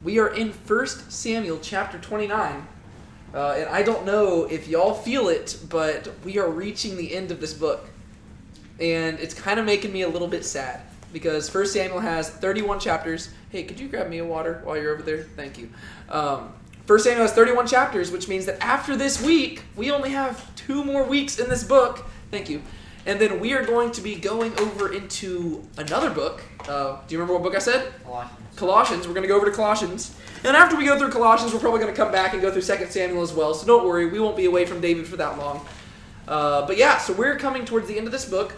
We are in 1 Samuel chapter 29, and I don't know if y'all feel it, but we are reaching the end of this book. And it's kind of making me a little bit sad, because 1 Samuel has 31 chapters. Hey, could you grab me a water while you're over there? Thank you. 1 Samuel has 31 chapters, which means that after this week, we only have 2 more weeks in this book. Thank you. And then we are going to be going over into another book. Do you remember what book I said? Colossians. We're going to go over to Colossians. And after we go through Colossians, we're probably going to come back and go through 2 Samuel as well. So don't worry, we won't be away from David for that long. But yeah, so we're coming towards the end of this book.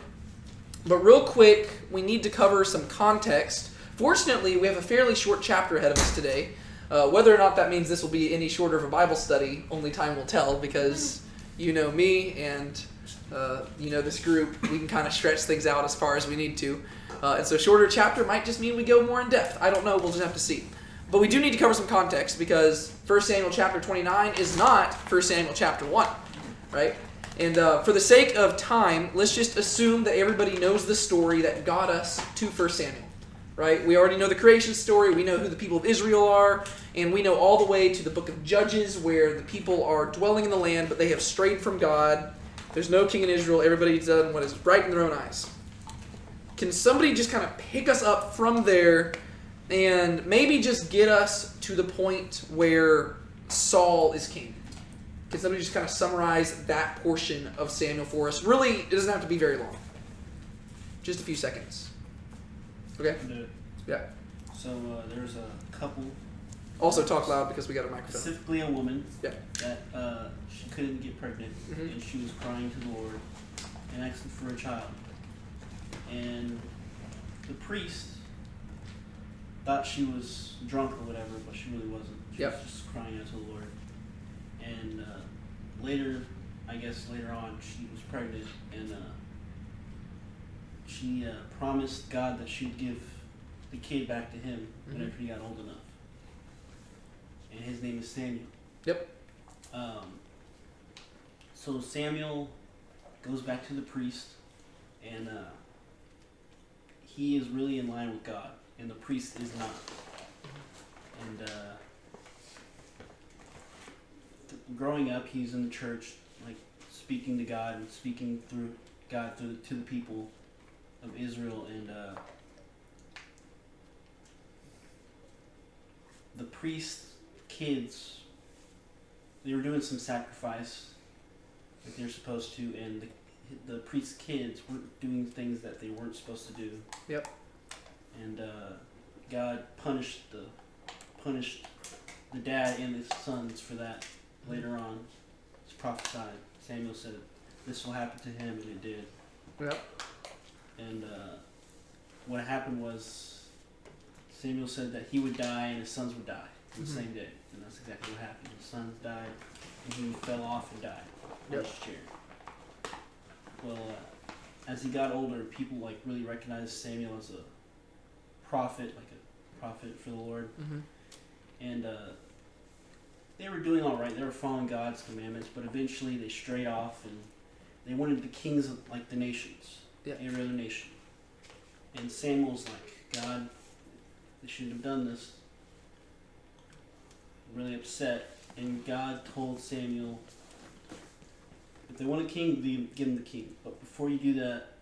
But real quick, we need to cover some context. Fortunately, we have a fairly short chapter ahead of us today. Whether or not that means this will be any shorter of a Bible study, only time will tell, because you know me and you know this group, we can kind of stretch things out as far as we need to. And so shorter chapter might just mean we go more in depth. I don't know, we'll just have to see. But we do need to cover some context, because 1 Samuel chapter 29 is not 1 Samuel chapter 1, right? And for the sake of time, let's just assume that everybody knows the story that got us to 1 Samuel, right? We already know the creation story, we know who the people of Israel are, and we know all the way to the book of Judges, where the people are dwelling in the land, but they have strayed from God. There's no king in Israel, everybody's done what is right in their own eyes. Can somebody just kind of pick us up from there and maybe just get us to the point where Saul is king? Can somebody just kind of summarize that portion of Samuel for us? Really, it doesn't have to be very long. Just a few seconds. Okay? Yeah. So there's a couple. Also talk loud because we got a microphone. Specifically a woman. Yeah. That she couldn't get pregnant, and she was crying to the Lord and asking for a child. And the priest thought she was drunk or whatever, but she really wasn't. She was just crying out to the Lord. And later on, she was pregnant, and she promised God that she'd give the kid back to him whenever he got old enough. And his name is Samuel. Yep. So Samuel goes back to the priest, and he is really in line with God, and the priest is not. And growing up, he's in the church, like speaking to God and speaking through God to the people of Israel. And the priest's kids, they were doing some sacrifice like they're supposed to, and the priest's kids weren't doing things that they weren't supposed to do. Yep. And God punished the dad and his sons for that. Later on, it's prophesied. Samuel said, "This will happen to him," and it did. Yep. And what happened was, Samuel said that he would die and his sons would die on the same day, and that's exactly what happened. His sons died, and he fell off and died on his chair. Well, as he got older, people really recognized Samuel as a prophet, for the Lord, and they were doing all right. They were following God's commandments, but eventually they strayed off, and they wanted to be kings of the nations, every other nation. And Samuel's like, God, they shouldn't have done this. Really upset, and God told Samuel, if they want a king, give them the king. But before you do that,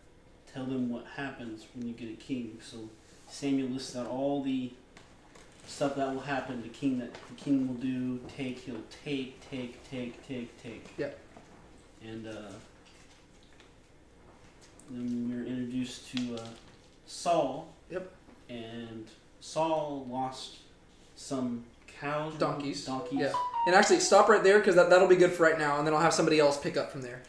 tell them what happens when you get a king. So Samuel lists out all the stuff that will happen. The king will do. He'll take. Yep. And then we're introduced to Saul. Yep. And Saul lost some cows. Donkeys. Yeah. And actually, stop right there, because that'll be good for right now, and then I'll have somebody else pick up from there.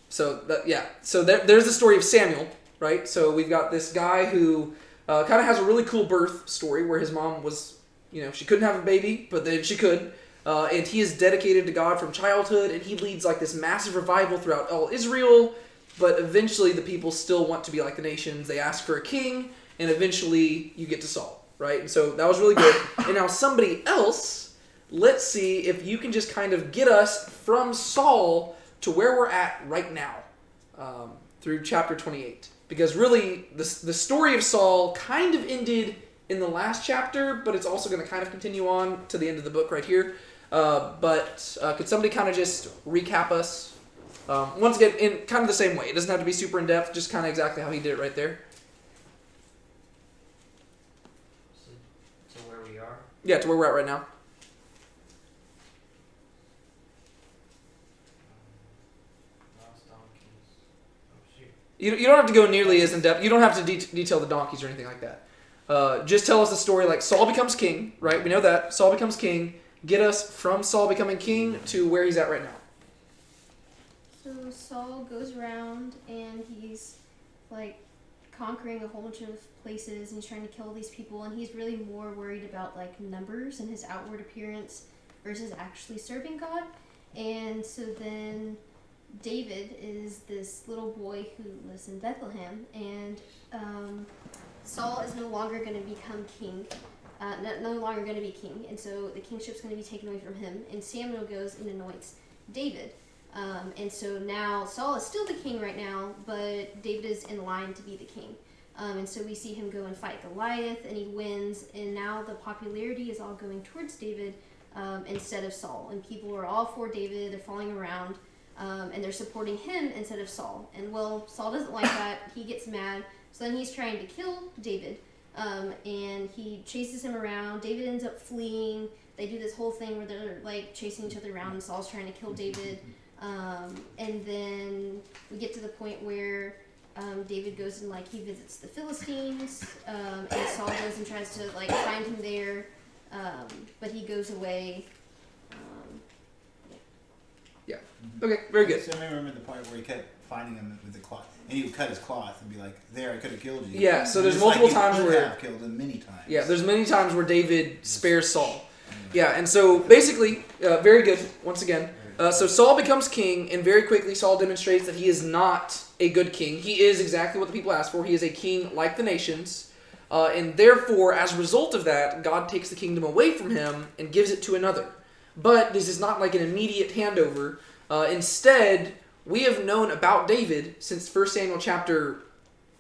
So there's the story of Samuel, right? So we've got this guy who kind of has a really cool birth story, where his mom was, she couldn't have a baby, but then she could. And he is dedicated to God from childhood, and he leads this massive revival throughout all Israel. But eventually, the people still want to be like the nations. They ask for a king, and eventually, you get to Saul, right? And so that was really good. And now somebody else, let's see if you can just kind of get us from Saul to where we're at right now, through chapter 28. Because really, the story of Saul kind of ended in the last chapter, but it's also going to kind of continue on to the end of the book right here. But could somebody kind of just recap us? Once again, in kind of the same way. It doesn't have to be super in-depth, just kind of exactly how he did it right there. So where we are? Yeah, to where we're at right now. Lost donkeys. Oh, shoot. You don't have to go nearly as in-depth. You don't have to detail the donkeys or anything like that. Just tell us the story like Saul becomes king, right? We know that. Saul becomes king. Get us from Saul becoming king to where he's at right now. So Saul goes around and he's like conquering a whole bunch of places and he's trying to kill these people, and he's really more worried about like numbers and his outward appearance versus actually serving God. And so then David is this little boy who lives in Bethlehem, and Saul is no longer going to become king. No longer going to be king, and so the kingship's going to be taken away from him, and Samuel goes and anoints David. And so now Saul is still the king right now, but David is in line to be the king. And so we see him go and fight Goliath, and he wins, and now the popularity is all going towards David instead of Saul, and people are all for David, they're falling around, and they're supporting him instead of Saul. And well, Saul doesn't like that, he gets mad, so then he's trying to kill David. And he chases him around. David ends up fleeing. They do this whole thing where they're like chasing each other around, and Saul's trying to kill David. And then we get to the point where David goes and like he visits the Philistines, and Saul goes and tries to like find him there, but he goes away. Yeah. Okay. Very good. So I remember the part where he kept finding him with the cloth, and he would cut his cloth and be like, "There, I could have killed you." Yeah. So there's Just multiple like times he could where have killed him many times. yeah, there's many times where David spares Saul. Yeah, and so basically, very good. Once again, so Saul becomes king, and very quickly Saul demonstrates that he is not a good king. He is exactly what the people asked for. He is a king like the nations, and therefore, as a result of that, God takes the kingdom away from him and gives it to another. But this is not like an immediate handover. Instead, we have known about David since 1 Samuel chapter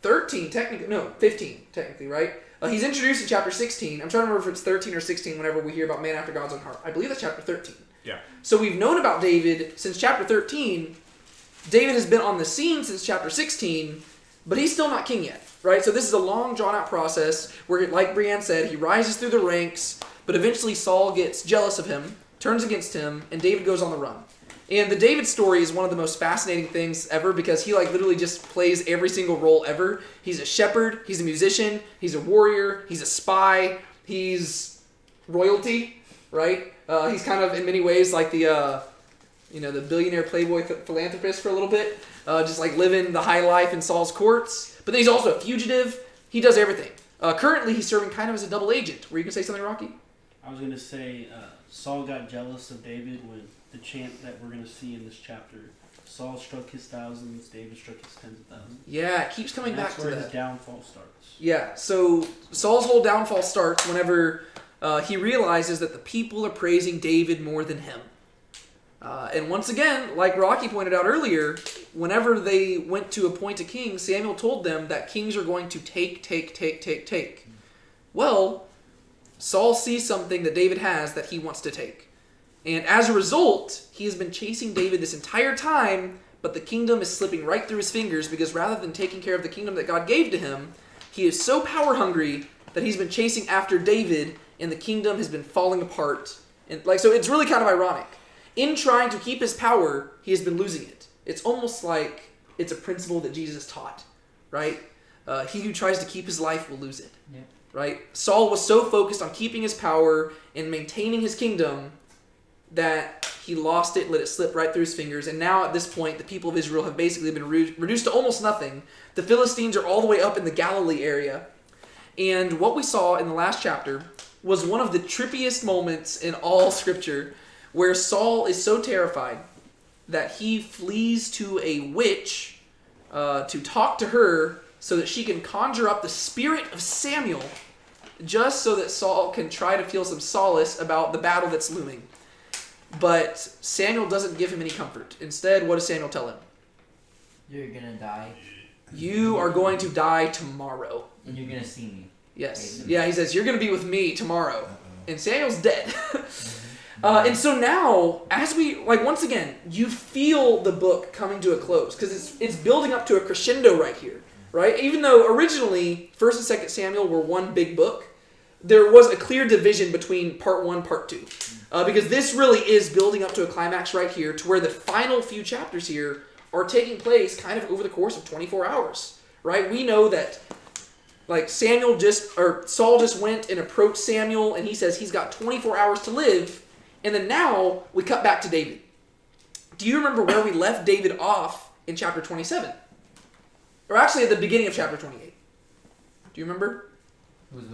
15 technically, right? He's introduced in chapter 16. I'm trying to remember if it's 13 or 16 whenever we hear about man after God's own heart. I believe that's chapter 13. Yeah. So we've known about David since chapter 13. David has been on the scene since chapter 16, but he's still not king yet, right? So this is a long, drawn-out process where, like Brianne said, he rises through the ranks, but eventually Saul gets jealous of him, turns against him, and David goes on the run. And the David story is one of the most fascinating things ever because he like literally just plays every single role ever. He's a shepherd, he's a musician, he's a warrior, he's a spy, he's royalty, right? He's kind of in many ways like the billionaire playboy philanthropist for a little bit, just like living the high life in Saul's courts. But then he's also a fugitive. He does everything. Currently, he's serving kind of as a double agent. Were you gonna say something, Rocky? I was going to say Saul got jealous of David when the chant that we're going to see in this chapter. Saul struck his thousands, David struck his tens of thousands. Yeah, it keeps coming And back to that's where that. his downfall starts. Yeah, so Saul's whole downfall starts whenever he realizes that the people are praising David more than him. And once again, like Rocky pointed out earlier, whenever they went to appoint a king, Samuel told them that kings are going to take. Well, Saul sees something that David has that he wants to take. And as a result, he has been chasing David this entire time, but the kingdom is slipping right through his fingers because rather than taking care of the kingdom that God gave to him, he is so power hungry that he's been chasing after David, and the kingdom has been falling apart. And so it's really kind of ironic. In trying to keep his power, he has been losing it. It's almost like it's a principle that Jesus taught, right? He who tries to keep his life will lose it, Yeah. right? Saul was so focused on keeping his power and maintaining his kingdom that he lost it, let it slip right through his fingers, and now at this point, the people of Israel have basically been reduced to almost nothing. The Philistines are all the way up in the Galilee area, and what we saw in the last chapter was one of the trippiest moments in all Scripture, where Saul is so terrified that he flees to a witch to talk to her so that she can conjure up the spirit of Samuel, just so that Saul can try to feel some solace about the battle that's looming. But Samuel doesn't give him any comfort. Instead, what does Samuel tell him? You're gonna die, You are going to die tomorrow. and you're gonna see me. Yes. Yeah, he says, you're going to be with me tomorrow. And Samuel's dead. And so now, as we, once again, you feel the book coming to a close. Because it's building up to a crescendo right here. Right? Even though originally 1st and 2nd Samuel were one big book, there was a clear division between part 1, part 2. Because this really is building up to a climax right here, to where the final few chapters here are taking place kind of over the course of 24 hours. Right? We know that Saul just went and approached Samuel, and he says he's got 24 hours to live, and then now we cut back to David. Do you remember where we left David off in chapter 27? Or actually at the beginning of chapter 28. Do you remember?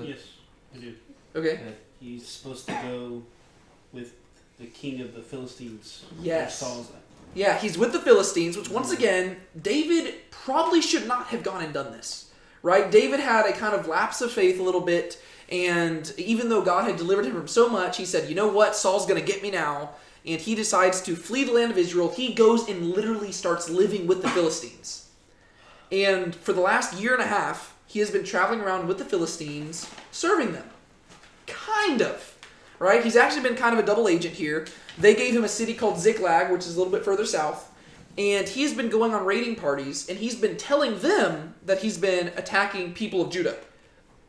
Yes, I do. Okay. He's supposed to go with the king of the Philistines. Yes. Where Saul's at. Yeah, he's with the Philistines, which once again, David probably should not have gone and done this. Right? David had a kind of lapse of faith a little bit, and even though God had delivered him from so much, he said, you know what, Saul's going to get me now, and he decides to flee the land of Israel. He goes and literally starts living with the Philistines. And for the last year and a half, he has been traveling around with the Philistines, serving them. Kind of. Right? He's actually been kind of a double agent here. They gave him a city called Ziklag, which is a little bit further south. And he's been going on raiding parties, and he's been telling them that he's been attacking people of Judah.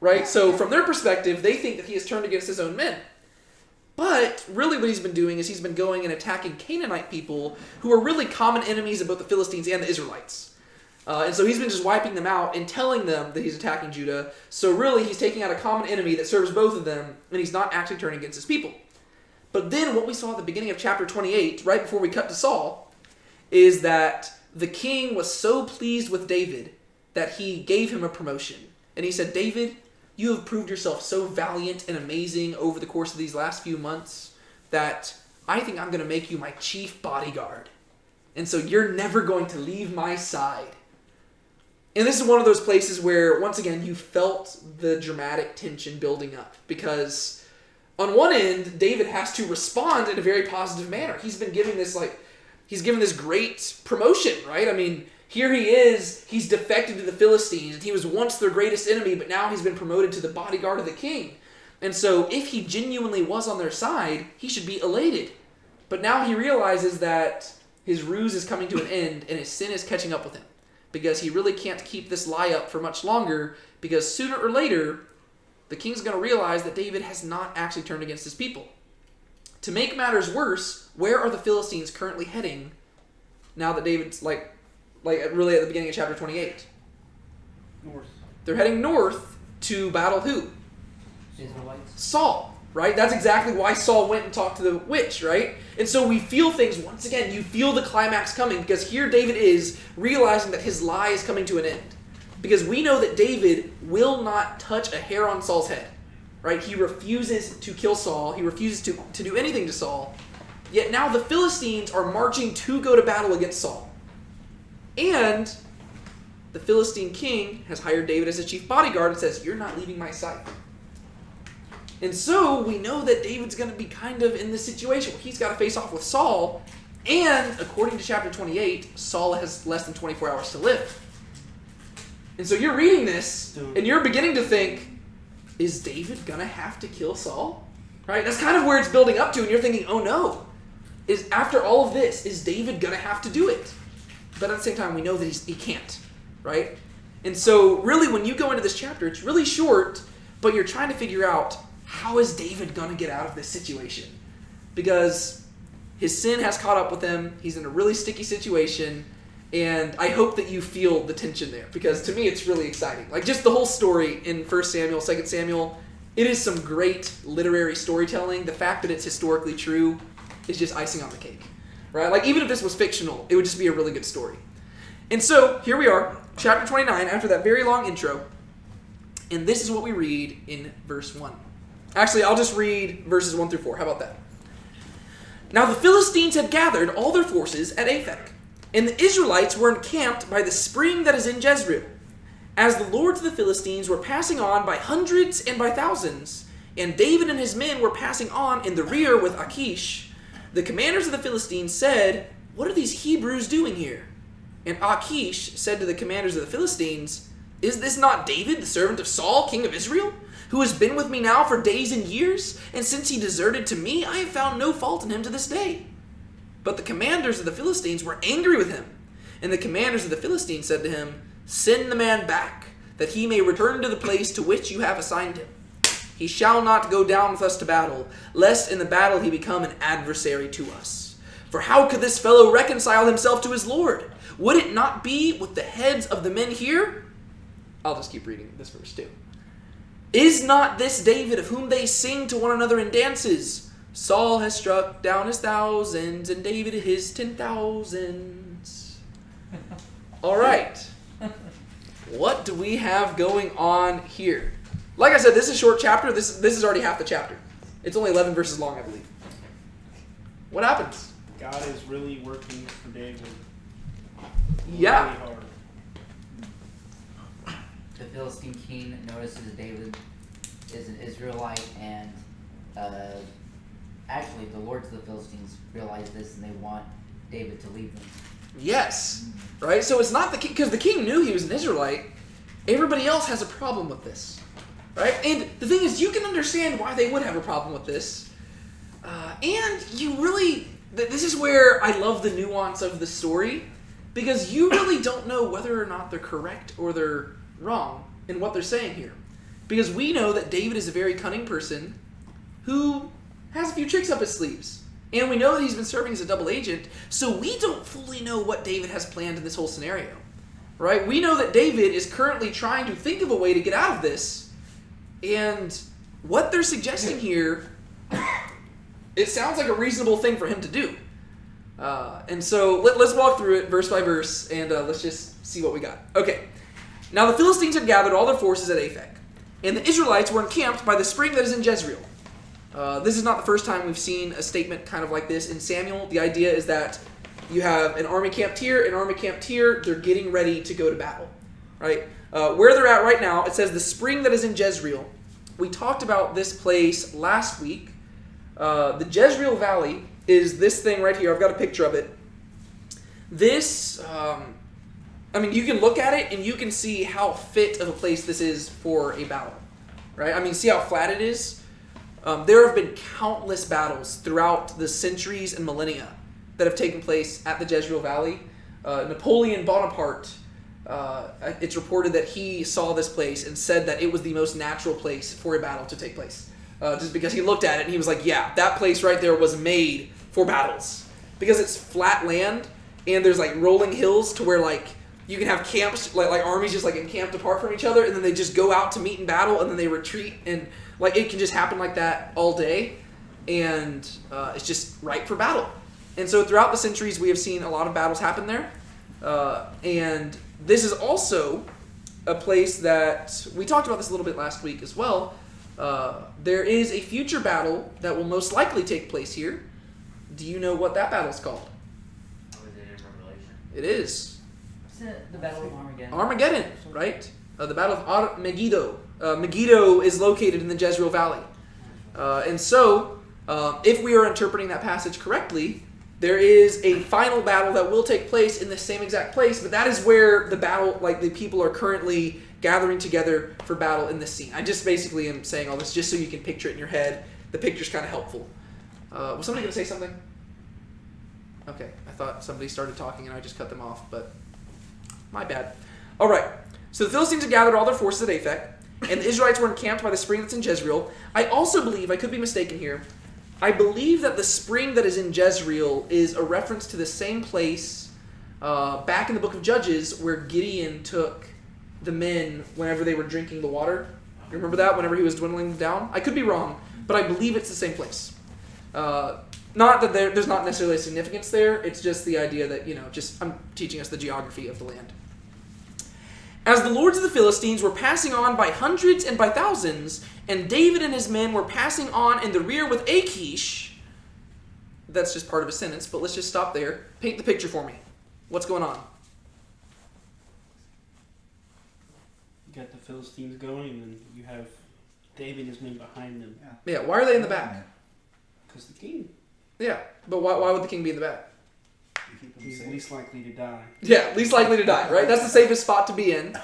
Right? So from their perspective, they think that he has turned against his own men. But really what he's been doing is he's been going and attacking Canaanite people who are really common enemies of both the Philistines and the Israelites. And so he's been just wiping them out and telling them that he's attacking Judah. So really he's taking out a common enemy that serves both of them, and he's not actually turning against his people. But then what we saw at the beginning of chapter 28, right before we cut to Saul, is that the king was so pleased with David that he gave him a promotion. And he said, David, you have proved yourself so valiant and amazing over the course of these last few months that I think I'm going to make you my chief bodyguard. And so you're never going to leave my side. And this is one of those places where, once again, you felt the dramatic tension building up. Because on one end, David has to respond in a very positive manner. He's been giving this, he's given this great promotion, right? I mean, here he is, he's defected to the Philistines, and he was once their greatest enemy, but now he's been promoted to the bodyguard of the king. And so if he genuinely was on their side, he should be elated. But now he realizes that his ruse is coming to an end, and his sin is catching up with him. Because he really can't keep this lie up for much longer, because sooner or later, the king's going to realize that David has not actually turned against his people. To make matters worse, where are the Philistines currently heading now that David's, really at the beginning of chapter 28? North. They're heading north to battle who? Israelites. Saul, right? That's exactly why Saul went and talked to the witch, right? And so we feel things, once again, you feel the climax coming, because here David is realizing that his lie is coming to an end. Because we know that David will not touch a hair on Saul's head, right? He refuses to kill Saul. He refuses to do anything to Saul. Yet now the Philistines are marching to go to battle against Saul. And the Philistine king has hired David as his chief bodyguard and says, you're not leaving my side. And so we know that David's going to be kind of in this situation where he's got to face off with Saul. And according to chapter 28, Saul has less than 24 hours to live. And so you're reading this, and you're beginning to think, is David going to have to kill Saul? Right? That's kind of where it's building up to, and you're thinking, oh no. After all of this, is David going to have to do it? But at the same time, we know that he can't. Right? And so really when you go into this chapter, it's really short, but you're trying to figure out, how is David going to get out of this situation? Because his sin has caught up with him. He's in a really sticky situation. And I hope that you feel the tension there. Because to me, it's really exciting. Just the whole story in 1 Samuel, 2 Samuel, it is some great literary storytelling. The fact that it's historically true is just icing on the cake. Right? Even if this was fictional, it would just be a really good story. And so, here we are, chapter 29, after that very long intro. And this is what we read in verse 1. Actually, I'll just read verses 1 through 4. How about that? Now the Philistines had gathered all their forces at Aphek, and the Israelites were encamped by the spring that is in Jezreel. As the lords of the Philistines were passing on by hundreds and by thousands, and David and his men were passing on in the rear with Achish, the commanders of the Philistines said, what are these Hebrews doing here? And Achish said to the commanders of the Philistines, Is this not David, the servant of Saul, king of Israel, who has been with me now for days and years? And since he deserted to me, I have found no fault in him to this day." But the commanders of the Philistines were angry with him. And the commanders of the Philistines said to him, "Send the man back, that he may return to the place to which you have assigned him. He shall not go down with us to battle, lest in the battle he become an adversary to us. For how could this fellow reconcile himself to his Lord? Would it not be with the heads of the men here?" I'll just keep reading this verse too. "Is not this David of whom they sing to one another in dances? Saul has struck down his thousands, and David his 10,000s. All right. What do we have going on here? Like I said, this is a short chapter. This is already half the chapter. It's only 11 verses long, I believe. What happens? God is really working for David. Yeah. Really hard. The Philistine king notices David is an Israelite, and actually the lords of the Philistines realize this, and they want David to leave them. Yes. Right? So it's not the king, because the king knew he was an Israelite. Everybody else has a problem with this. Right? And the thing is, you can understand why they would have a problem with this. And you really, this is where I love the nuance of the story, because you really don't know whether or not they're correct or they're wrong in what they're saying here. Because we know that David is a very cunning person who has a few tricks up his sleeves. And we know that he's been serving as a double agent, so we don't fully know what David has planned in this whole scenario. Right? We know that David is currently trying to think of a way to get out of this, and what they're suggesting here, it sounds like a reasonable thing for him to do. And so let's walk through it verse by verse, and let's just see what we got. Okay. Now the Philistines had gathered all their forces at Aphek, and the Israelites were encamped by the spring that is in Jezreel. This is not the first time we've seen a statement kind of like this in Samuel. The idea is that you have an army camped here, an army camped here. They're getting ready to go to battle. Right? Where they're at right now, it says the spring that is in Jezreel. We talked about this place last week. The Jezreel Valley is this thing right here. I've got a picture of it. This, you can look at it and you can see how fit of a place this is for a battle. Right? I mean, see how flat it is? There have been countless battles throughout the centuries and millennia that have taken place at the Jezreel Valley. Napoleon Bonaparte, it's reported that he saw this place and said that it was the most natural place for a battle to take place. Just because he looked at it and he was like, yeah, that place right there was made for battles. Because it's flat land and there's like rolling hills to where like you can have camps, like armies just like encamped apart from each other, and then they just go out to meet in battle and then they retreat, and like it can just happen like that all day, and it's just right for battle. And so throughout the centuries we have seen a lot of battles happen there, and this is also a place that we talked about this a little bit last week as well. There is a future battle that will most likely take place here. Do you know what that battle's called? Oh, is it in Revelation? It is. Is it the Battle of Armageddon? Armageddon, right? The Battle of Megiddo. Megiddo is located in the Jezreel Valley. And so, if we are interpreting that passage correctly, there is a final battle that will take place in the same exact place, but that is where the battle, like the people are currently gathering together for battle in this scene. I just basically am saying all this just so you can picture it in your head. The picture's kind of helpful. Was somebody going to say something? Okay, I thought somebody started talking and I just cut them off, but my bad. All right, so the Philistines had gathered all their forces at Aphek, and the Israelites were encamped by the spring that's in Jezreel. I also believe, I could be mistaken here, I believe that the spring that is in Jezreel is a reference to the same place back in the book of Judges where Gideon took the men whenever they were drinking the water. You remember that? Whenever he was dwindling them down? I could be wrong, but I believe it's the same place. Not that there's not necessarily a significance there. It's just the idea that, I'm teaching us the geography of the land. As the lords of the Philistines were passing on by hundreds and by thousands, and David and his men were passing on in the rear with Achish, that's just part of a sentence, but let's just stop there. Paint the picture for me. What's going on? You got the Philistines going, and you have David and his men behind them. Yeah, why are they in the back? Because the king. Yeah, but why would the king be in the back? He's least likely to die. Yeah, least likely to die, right? That's the safest spot to be in.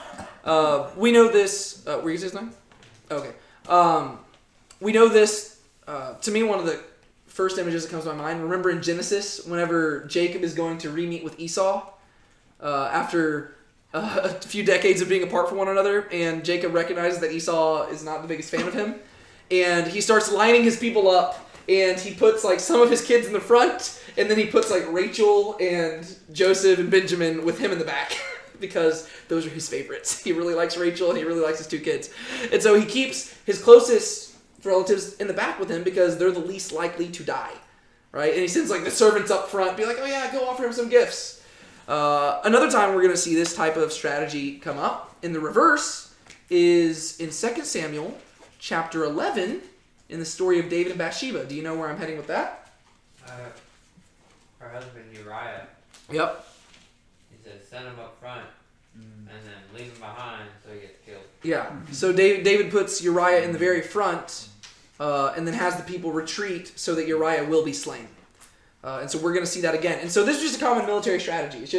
We know this. Were you saying something? Okay. We know this. To me, one of the first images that comes to my mind. Remember in Genesis, whenever Jacob is going to re-meet with Esau after a few decades of being apart from one another, and Jacob recognizes that Esau is not the biggest fan of him, and he starts lining his people up. And he puts like some of his kids in the front, and then he puts like Rachel and Joseph and Benjamin with him in the back because those are his favorites. He really likes Rachel and he really likes his two kids. And so he keeps his closest relatives in the back with him because they're the least likely to die, right? And he sends like the servants up front, be like, oh yeah, go offer him some gifts. Another time we're going to see this type of strategy come up in the reverse is in 2 Samuel chapter 11, in the story of David and Bathsheba. Do you know where I'm heading with that? Her husband Uriah, Yep. he said, send him up front and then leave him behind so he gets killed. Yeah. So David puts Uriah in the very front and then has the people retreat so that Uriah will be slain. And so we're going to see that again. And so this is just a common military strategy. It's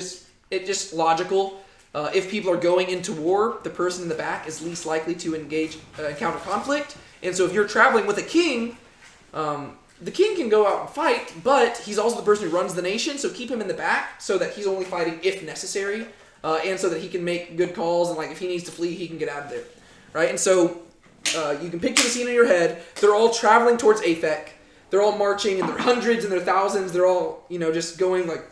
just logical. If people are going into war, the person in the back is least likely to encounter conflict. And so if you're traveling with a king, the king can go out and fight, but he's also the person who runs the nation, so keep him in the back so that he's only fighting if necessary, and so that he can make good calls, and like if he needs to flee, he can get out of there, right? And so you can picture the scene in your head. They're all traveling towards Aphek. They're all marching in their hundreds and their thousands. They're all, just going like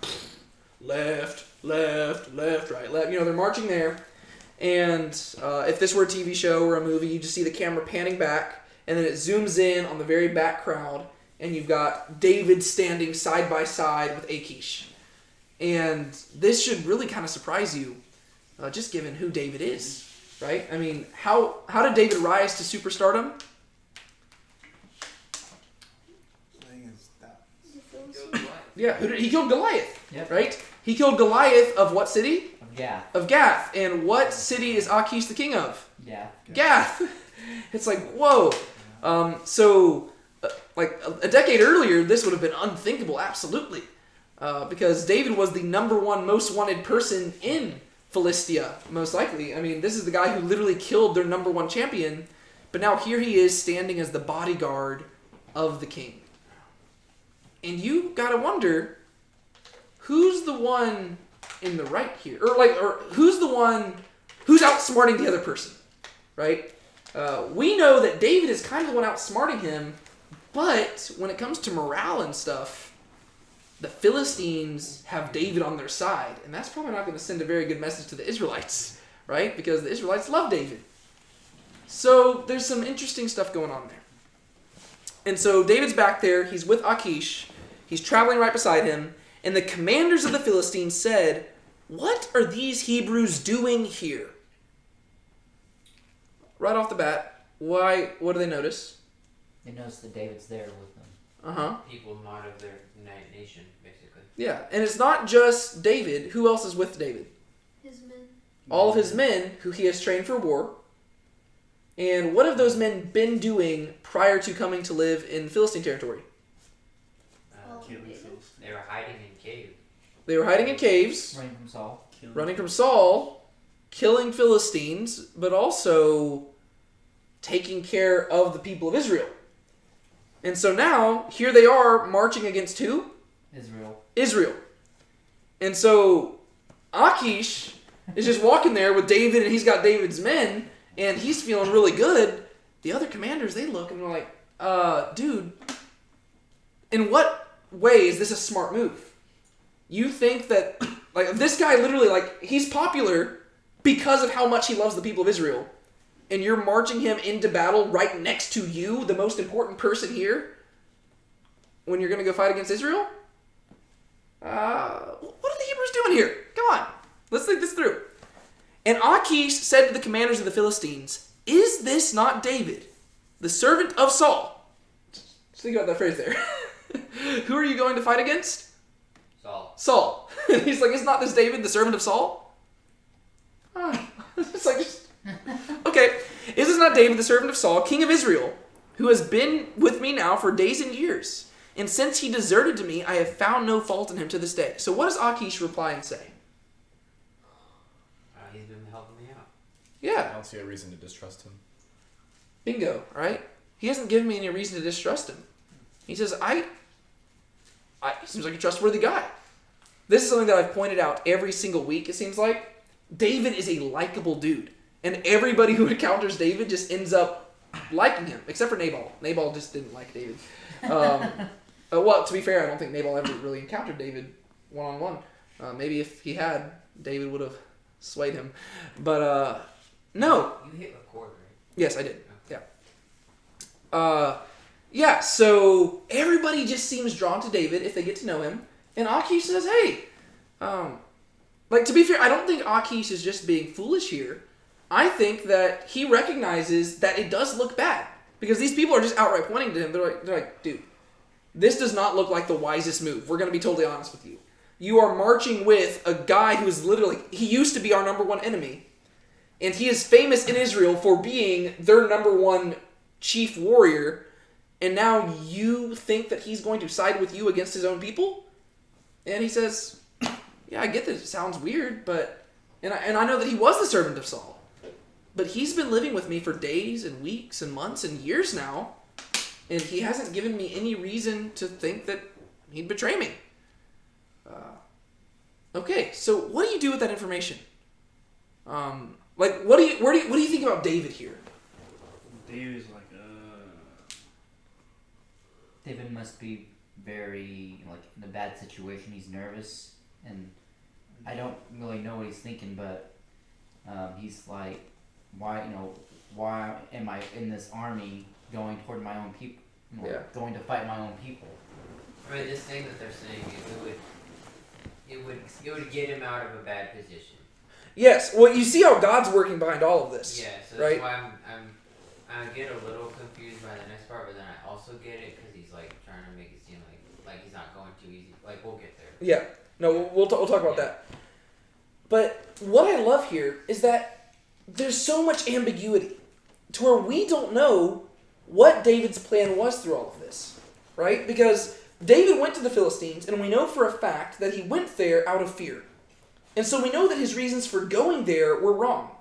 left, right, left. They're marching there. And if this were a TV show or a movie, you just see the camera panning back, and then it zooms in on the very back crowd, and you've got David standing side by side with Achish. And this should really kind of surprise you, just given who David is, right? I mean, how did David rise to superstardom? Yeah, he killed Goliath, Yep. right? He killed Goliath of what city? Of Gath. Of Gath. And what city is Achish the king of? Gath. Gath. It's like, whoa. Like a decade earlier, this would have been unthinkable, absolutely. Because David was the number one most wanted person in Philistia, most likely. I mean, this is the guy who literally killed their number one champion, but now here he is standing as the bodyguard of the king. And you gotta wonder, who's the one in the right here? Or who's the one who's outsmarting the other person, right? We know that David is kind of the one outsmarting him, but when it comes to morale and stuff, the Philistines have David on their side, and that's probably not going to send a very good message to the Israelites, right? Because the Israelites love David. So there's some interesting stuff going on there. And so David's back there, he's with Achish, he's traveling right beside him, and the commanders of the Philistines said, "What are these Hebrews doing here?" Right off the bat, what do they notice? They notice that David's there with them. Uh-huh. People not of their nation, basically. Yeah, and it's not just David. Who else is with David? His men. All of his men who he has trained for war. And what have those men been doing prior to coming to live in Philistine territory? Killing David? Philistines. They were hiding in caves. They were hiding in caves, Running from Saul. running from Saul, killing Philistines, but also taking care of the people of Israel. And so now, here they are marching against who? Israel. Israel. And so Achish is just walking there with David, and he's got David's men, and he's feeling really good. The other commanders, they look and they're like, dude, in what way is this a smart move? You think that, like, this guy literally, like, he's popular because of how much he loves the people of Israel, and you're marching him into battle right next to you, the most important person here, when you're going to go fight against Israel? What are the Hebrews doing here? Come on. Let's think this through. And Achish said to the commanders of the Philistines, "Is this not David, the servant of Saul?" Just think about that phrase there. Who are you going to fight against? Saul. Saul. He's like, "Is not this David, the servant of Saul?" It's like, okay. "Is this not David, the servant of Saul, king of Israel, who has been with me now for days and years? And since he deserted to me, I have found no fault in him to this day." So what does Achish reply and say? He's been helping me out. Yeah. I don't see a reason to distrust him. Bingo, right? He hasn't given me any reason to distrust him. He says, he seems like a trustworthy guy. This is something that I've pointed out every single week, it seems like. David is a likable dude. And everybody who encounters David just ends up liking him, except for Nabal. Nabal just didn't like David. Well, to be fair, I don't think Nabal ever really encountered David one-on-one. Maybe if he had, David would have swayed him. But, no. You hit record, right? Yes, I did. Yeah. Yeah, so everybody just seems drawn to David if they get to know him. And Achish says, hey, to be fair, I don't think Achish is just being foolish here. I think that he recognizes that it does look bad. Because these people are just outright pointing to him. They're like, dude, this does not look like the wisest move. We're going to be totally honest with you. You are marching with a guy who is literally, he used to be our number one enemy. And he is famous in Israel for being their number one chief warrior. And now you think that he's going to side with you against his own people? And he says, yeah, I get that it sounds weird, but... And I know that he was the servant of Saul. But he's been living with me for days and weeks and months and years now. And he hasn't given me any reason to think that he'd betray me. Okay, so what do you do with that information? What do you think about David here? David's like, David must be very, in a bad situation. He's nervous, and I don't really know what he's thinking, but he's like, why am I in this army going toward my own people? Going to fight my own people. I mean, this thing that they're saying, it would get him out of a bad position. Yes. Well, you see how God's working behind all of this. Yeah. So right? that's why I get a little confused by the next part, but then I also get it because he's like trying to make it seem like he's not going too easy. Like, we'll get there. Yeah. No, we'll talk about that. But what I love here is that there's so much ambiguity to where we don't know what David's plan was through all of this, right? Because David went to the Philistines, and we know for a fact that he went there out of fear. And so we know that his reasons for going there were wrong.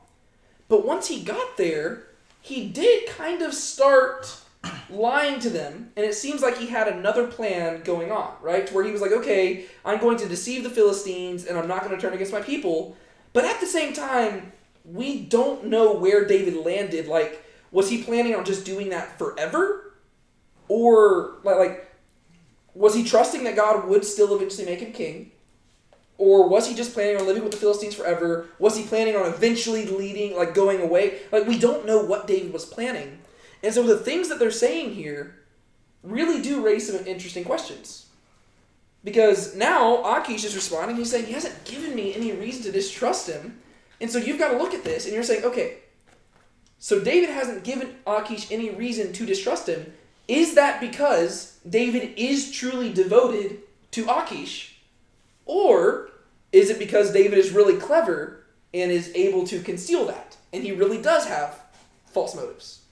But once he got there, he did kind of start lying to them, and it seems like he had another plan going on, right? Where he was like, okay, I'm going to deceive the Philistines, and I'm not going to turn against my people. But at the same time, we don't know where David landed. Like, was he planning on just doing that forever? Or, was he trusting that God would still eventually make him king? Or was he just planning on living with the Philistines forever? Was he planning on eventually going away? We don't know what David was planning. And so the things that they're saying here really do raise some interesting questions. Because now Achish is responding. He's saying, he hasn't given me any reason to distrust him. And so you've got to look at this and you're saying, okay, so David hasn't given Achish any reason to distrust him. Is that because David is truly devoted to Achish? Or is it because David is really clever and is able to conceal that? And he really does have false motives.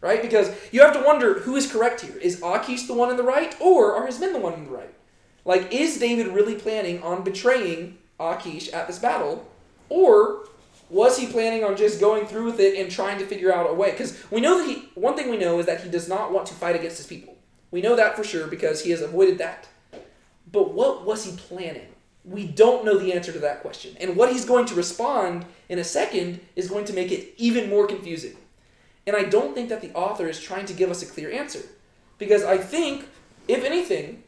Right? Because you have to wonder who is correct here. Is Achish the one in the right, or are his men the one in the right? Is David really planning on betraying Achish at this battle? Or was he planning on just going through with it and trying to figure out a way? Because we know that one thing we know is that he does not want to fight against his people. We know that for sure because he has avoided that. But what was he planning? We don't know the answer to that question. And what he's going to respond in a second is going to make it even more confusing. And I don't think that the author is trying to give us a clear answer. Because I think, if anything,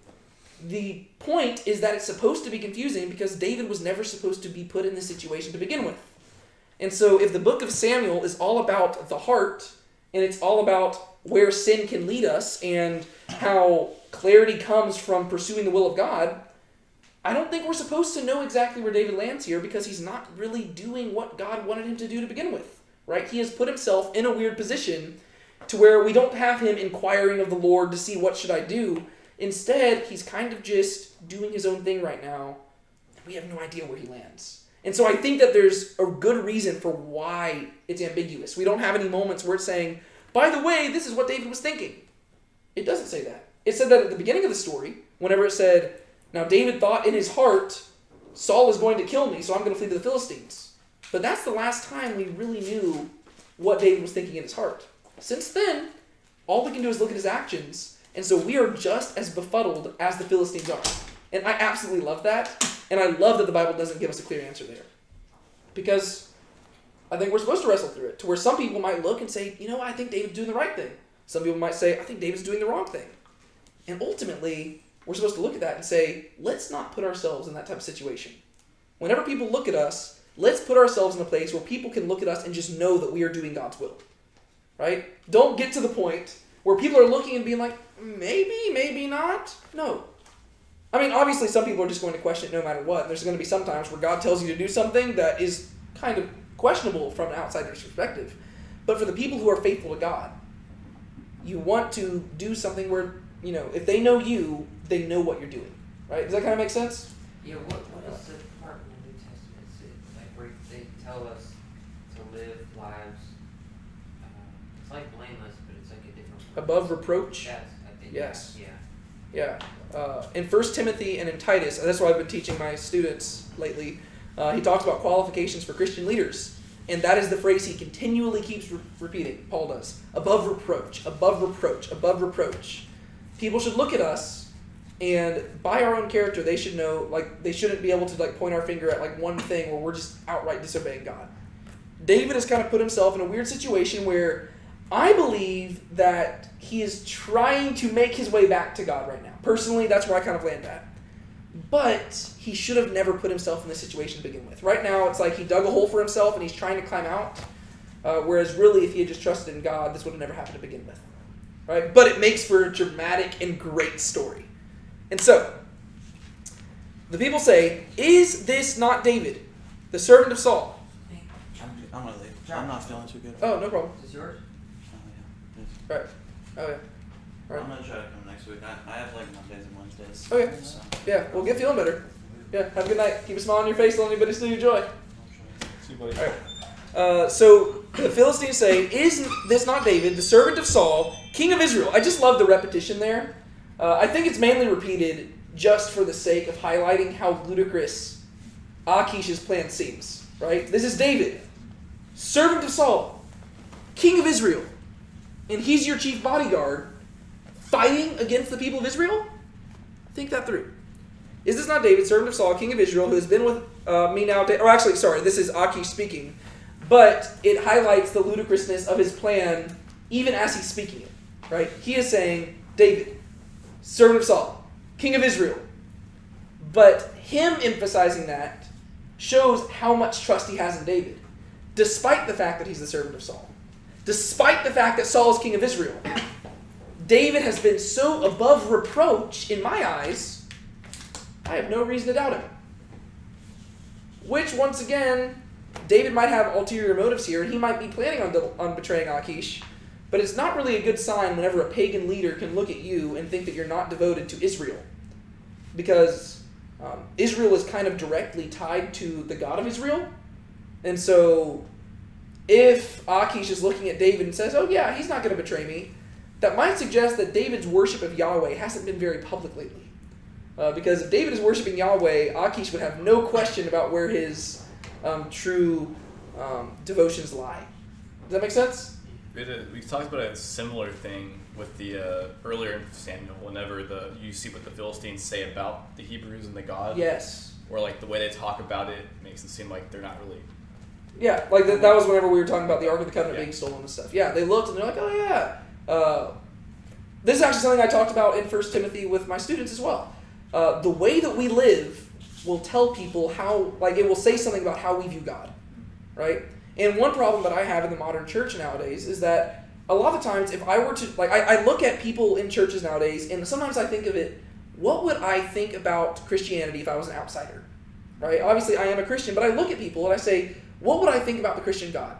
the point is that it's supposed to be confusing because David was never supposed to be put in this situation to begin with. And so if the book of Samuel is all about the heart, and it's all about where sin can lead us, and how clarity comes from pursuing the will of God, I don't think we're supposed to know exactly where David lands here because he's not really doing what God wanted him to do to begin with. Right? He has put himself in a weird position to where we don't have him inquiring of the Lord to see what should I do. Instead, he's kind of just doing his own thing right now. We have no idea where he lands. And so I think that there's a good reason for why it's ambiguous. We don't have any moments where it's saying, by the way, this is what David was thinking. It doesn't say that. It said that at the beginning of the story, whenever it said, now David thought in his heart, Saul is going to kill me, so I'm going to flee to the Philistines. But that's the last time we really knew what David was thinking in his heart. Since then, all we can do is look at his actions, and so we are just as befuddled as the Philistines are. And I absolutely love that, and I love that the Bible doesn't give us a clear answer there. Because I think we're supposed to wrestle through it, to where some people might look and say, you know, I think David's doing the right thing. Some people might say, I think David's doing the wrong thing. And ultimately, we're supposed to look at that and say, let's not put ourselves in that type of situation. Whenever people look at us, let's put ourselves in a place where people can look at us and just know that we are doing God's will. Right? Don't get to the point where people are looking and being like, maybe, maybe not. No. I mean, obviously some people are just going to question it no matter what. There's going to be some times where God tells you to do something that is kind of questionable from an outsider's perspective. But for the people who are faithful to God, you want to do something where, you know, if they know you, they know what you're doing. Right? Does that kind of make sense? Yeah, what is the part in the New Testament like where they tell us to live lives? It's like blameless, but it's like a different word. Above reproach? Yes, I think. Yes. Yeah. Yeah. In 1 Timothy and in Titus, that's what I've been teaching my students lately, he talks about qualifications for Christian leaders. And that is the phrase he continually keeps repeating, Paul does. Above reproach, above reproach, above reproach. People should look at us, and by our own character, they should know, like, they shouldn't be able to, like, point our finger at, like, one thing where we're just outright disobeying God. David has kind of put himself in a weird situation where I believe that he is trying to make his way back to God right now. Personally, that's where I kind of land at. But he should have never put himself in this situation to begin with. Right now, it's like he dug a hole for himself and he's trying to climb out. Whereas really, if he had just trusted in God, this would have never happened to begin with. Right? But it makes for a dramatic and great story. And so, the people say, is this not David, the servant of Saul? I'm gonna leave. I'm not feeling too good. Oh, no problem. Is this yours? Oh Right. Oh, yeah. yeah. Right. I'm gonna try to come next week. I have like Mondays and Wednesdays. Okay. So Yeah, well, get feeling better. Yeah, have a good night. Keep a smile on your face. Don't let anybody steal your joy. I'll try. See you, buddy. All right. So the Philistines say, is this not David, the servant of Saul, king of Israel? I just love the repetition there. I think it's mainly repeated just for the sake of highlighting how ludicrous Achish's plan seems. Right? This is David, servant of Saul, king of Israel, and he's your chief bodyguard, fighting against the people of Israel? Think that through. Is this not David, servant of Saul, king of Israel, who has been with me now? Or actually, sorry, this is Achish speaking. But it highlights the ludicrousness of his plan even as he's speaking it. Right? He is saying, David, servant of Saul, king of Israel. But him emphasizing that shows how much trust he has in David, despite the fact that he's the servant of Saul. Despite the fact that Saul is king of Israel. David has been so above reproach in my eyes, I have no reason to doubt him. Which, once again, David might have ulterior motives here, and he might be planning on betraying Achish, but it's not really a good sign whenever a pagan leader can look at you and think that you're not devoted to Israel. Because Israel is kind of directly tied to the God of Israel. And so, if Achish is looking at David and says, oh yeah, he's not going to betray me, that might suggest that David's worship of Yahweh hasn't been very public lately. Because if David is worshiping Yahweh, Achish would have no question about where his true devotions lie. Does that make sense? We talked about a similar thing with the earlier in Samuel. Whenever you see what the Philistines say about the Hebrews and the God. Yes. Or like the way they talk about it makes it seem like they're not really. Yeah, like that was whenever we were talking about the Ark of the Covenant being stolen and stuff. Yeah, they looked and they're like, oh yeah. This is actually something I talked about in 1 Timothy with my students as well. The way that we live will tell people how, like, it will say something about how we view God, right? And one problem that I have in the modern church nowadays is that a lot of times if I were to, like, I look at people in churches nowadays, and sometimes I think of it, what would I think about Christianity if I was an outsider, right? Obviously, I am a Christian, but I look at people and I say, what would I think about the Christian God?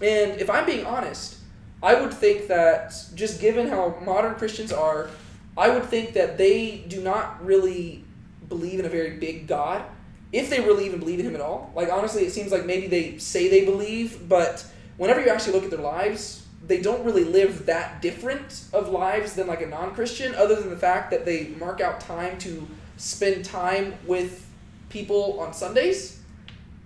And if I'm being honest, I would think that, just given how modern Christians are, I would think that they do not really believe in a very big God, if they really even believe in him at all. Like, honestly, it seems like maybe they say they believe, but whenever you actually look at their lives, they don't really live that different of lives than like a non-Christian, other than the fact that they mark out time to spend time with people on Sundays.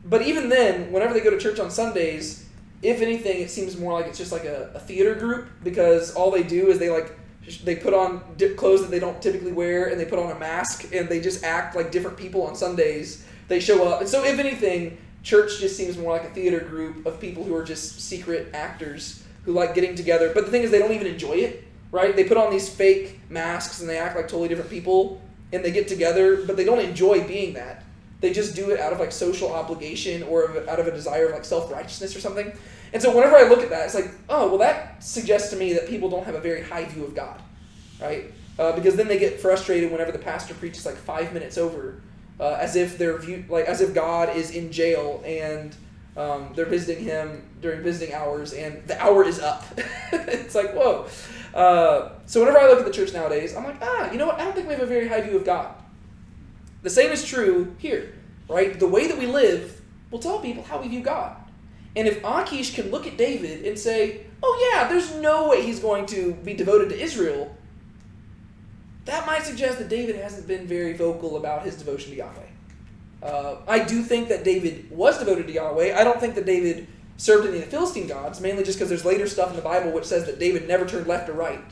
But even then, whenever they go to church on Sundays, if anything, it seems more like it's just like a theater group, because all they do is they put on clothes that they don't typically wear, and they put on a mask, and they just act like different people on Sundays. They show up. And so if anything, church just seems more like a theater group of people who are just secret actors who like getting together. But the thing is, they don't even enjoy it, right? They put on these fake masks, and they act like totally different people, and they get together, but they don't enjoy being that. They just do it out of like social obligation or out of a desire of like self-righteousness or something. And so whenever I look at that, it's like, oh, well, that suggests to me that people don't have a very high view of God, right? Because then they get frustrated whenever the pastor preaches like 5 minutes over, as if God is in jail and they're visiting him during visiting hours and the hour is up. It's like, whoa. So whenever I look at the church nowadays, I'm like, you know what? I don't think we have a very high view of God. The same is true here, right? The way that we live will tell people how we view God. And if Achish can look at David and say, oh yeah, there's no way he's going to be devoted to Israel, that might suggest that David hasn't been very vocal about his devotion to Yahweh. I do think that David was devoted to Yahweh. I don't think that David served any of the Philistine gods, mainly just because there's later stuff in the Bible which says that David never turned left or right,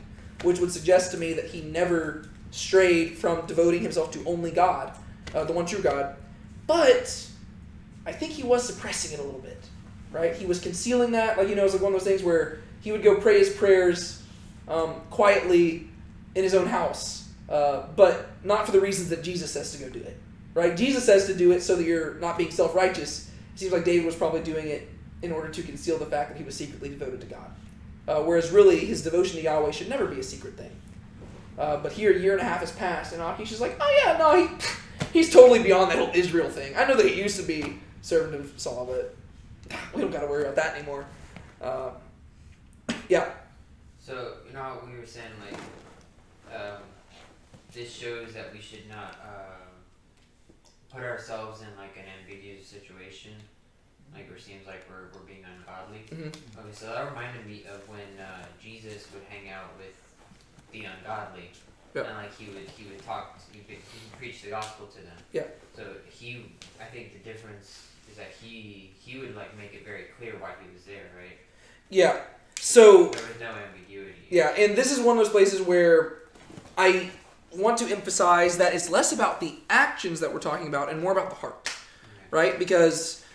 which would suggest to me that he never strayed from devoting himself to only God, the one true God. But I think he was suppressing it a little bit, right? He was concealing that. Like, it's like one of those things where he would go pray his prayers quietly in his own house, but not for the reasons that Jesus says to go do it, right? Jesus says to do it so that you're not being self-righteous. It seems like David was probably doing it in order to conceal the fact that he was secretly devoted to God. Whereas really, his devotion to Yahweh should never be a secret thing. But here, a year and a half has passed, and Achish is like, oh yeah, no, he's totally beyond that whole Israel thing. I know that he used to be servant of Saul, but we don't got to worry about that anymore. Yeah. So, how we were saying, this shows that we should not put ourselves in, an ambiguous situation, where it seems like we're being ungodly. Mm-hmm. Okay, so that reminded me of when Jesus would hang out with the ungodly. Yep. And, he would talk, he would preach the gospel to them. Yeah. So I think the difference is that he would, make it very clear why he was there, right? Yeah. So there was no ambiguity. Yeah, and this is one of those places where I want to emphasize that it's less about the actions that we're talking about and more about the heart, right? Because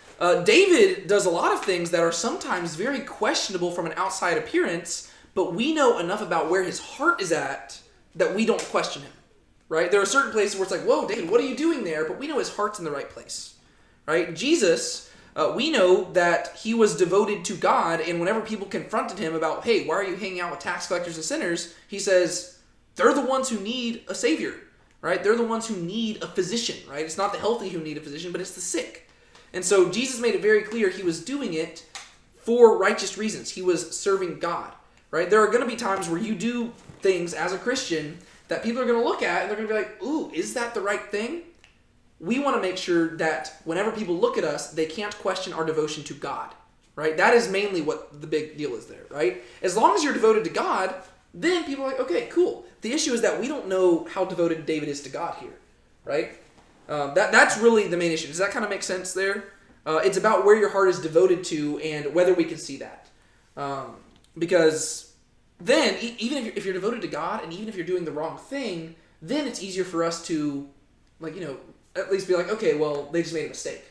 David does a lot of things that are sometimes very questionable from an outside appearance, but we know enough about where his heart is at that we don't question him, right? There are certain places where it's like, whoa, David, what are you doing there? But we know his heart's in the right place, right? Jesus, we know that he was devoted to God, and whenever people confronted him about, hey, why are you hanging out with tax collectors and sinners? He says, they're the ones who need a savior, right? They're the ones who need a physician, right? It's not the healthy who need a physician, but it's the sick. And so Jesus made it very clear he was doing it for righteous reasons. He was serving God, right? There are going to be times where you do things as a Christian that people are going to look at and they're going to be like, ooh, is that the right thing? We want to make sure that whenever people look at us, they can't question our devotion to God, right? That is mainly what the big deal is there, right? As long as you're devoted to God, then people are like, okay, cool. The issue is that we don't know how devoted David is to God here, right? That's really the main issue. Does that kind of make sense there? It's about where your heart is devoted to and whether we can see that. Because then, even if you're devoted to God and even if you're doing the wrong thing, then it's easier for us to, at least be like, okay, well, they just made a mistake,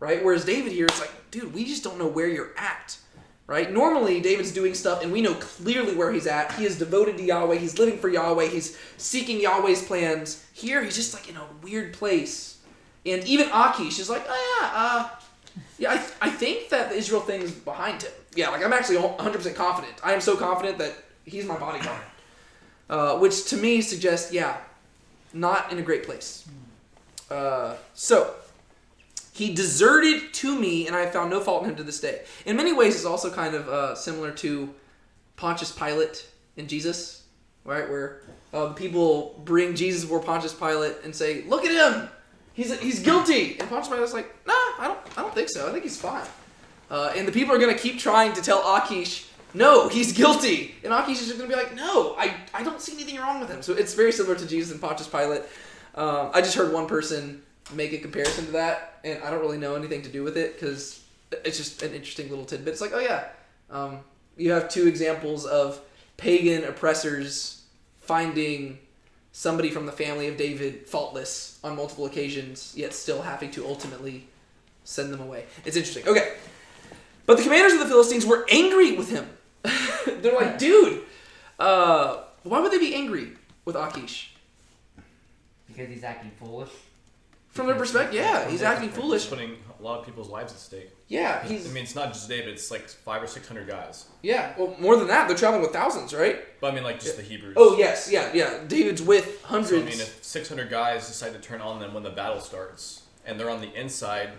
right? Whereas David here, it's like, dude, we just don't know where you're at, right? Normally, David's doing stuff, and we know clearly where he's at. He is devoted to Yahweh. He's living for Yahweh. He's seeking Yahweh's plans. Here, he's just, in a weird place. And even Achish is like, oh, yeah, I think that the Israel thing is behind him. Yeah, I'm actually 100% confident. I am so confident that he's my bodyguard. Which, to me, suggests, not in a great place. So, he deserted to me, and I have found no fault in him to this day. In many ways, it's also kind of similar to Pontius Pilate and Jesus, right? Where people bring Jesus before Pontius Pilate and say, "Look at him, he's guilty," and Pontius Pilate's like, "Nah, I don't think so. I think he's fine." And the people are going to keep trying to tell Achish, "No, he's guilty," and Achish is just going to be like, "No, I don't see anything wrong with him." So it's very similar to Jesus and Pontius Pilate. I just heard one person make a comparison to that, and I don't really know anything to do with it because it's just an interesting little tidbit. It's like, oh yeah, you have two examples of pagan oppressors finding somebody from the family of David faultless on multiple occasions, yet still having to ultimately send them away. It's interesting. Okay. But the commanders of the Philistines were angry with him. They're like, dude, why would they be angry with Achish? Because he's acting foolish. From their perspective, yeah, he's acting foolish. He's putting a lot of people's lives at stake. Yeah, I mean, it's not just David. It's like 500 or 600 guys. Yeah, well, more than that. They're traveling with thousands, right? But I mean, like just the Hebrews. Oh, yes, yeah. David's with hundreds. So I mean, if 600 guys decide to turn on them when the battle starts, and they're on the inside.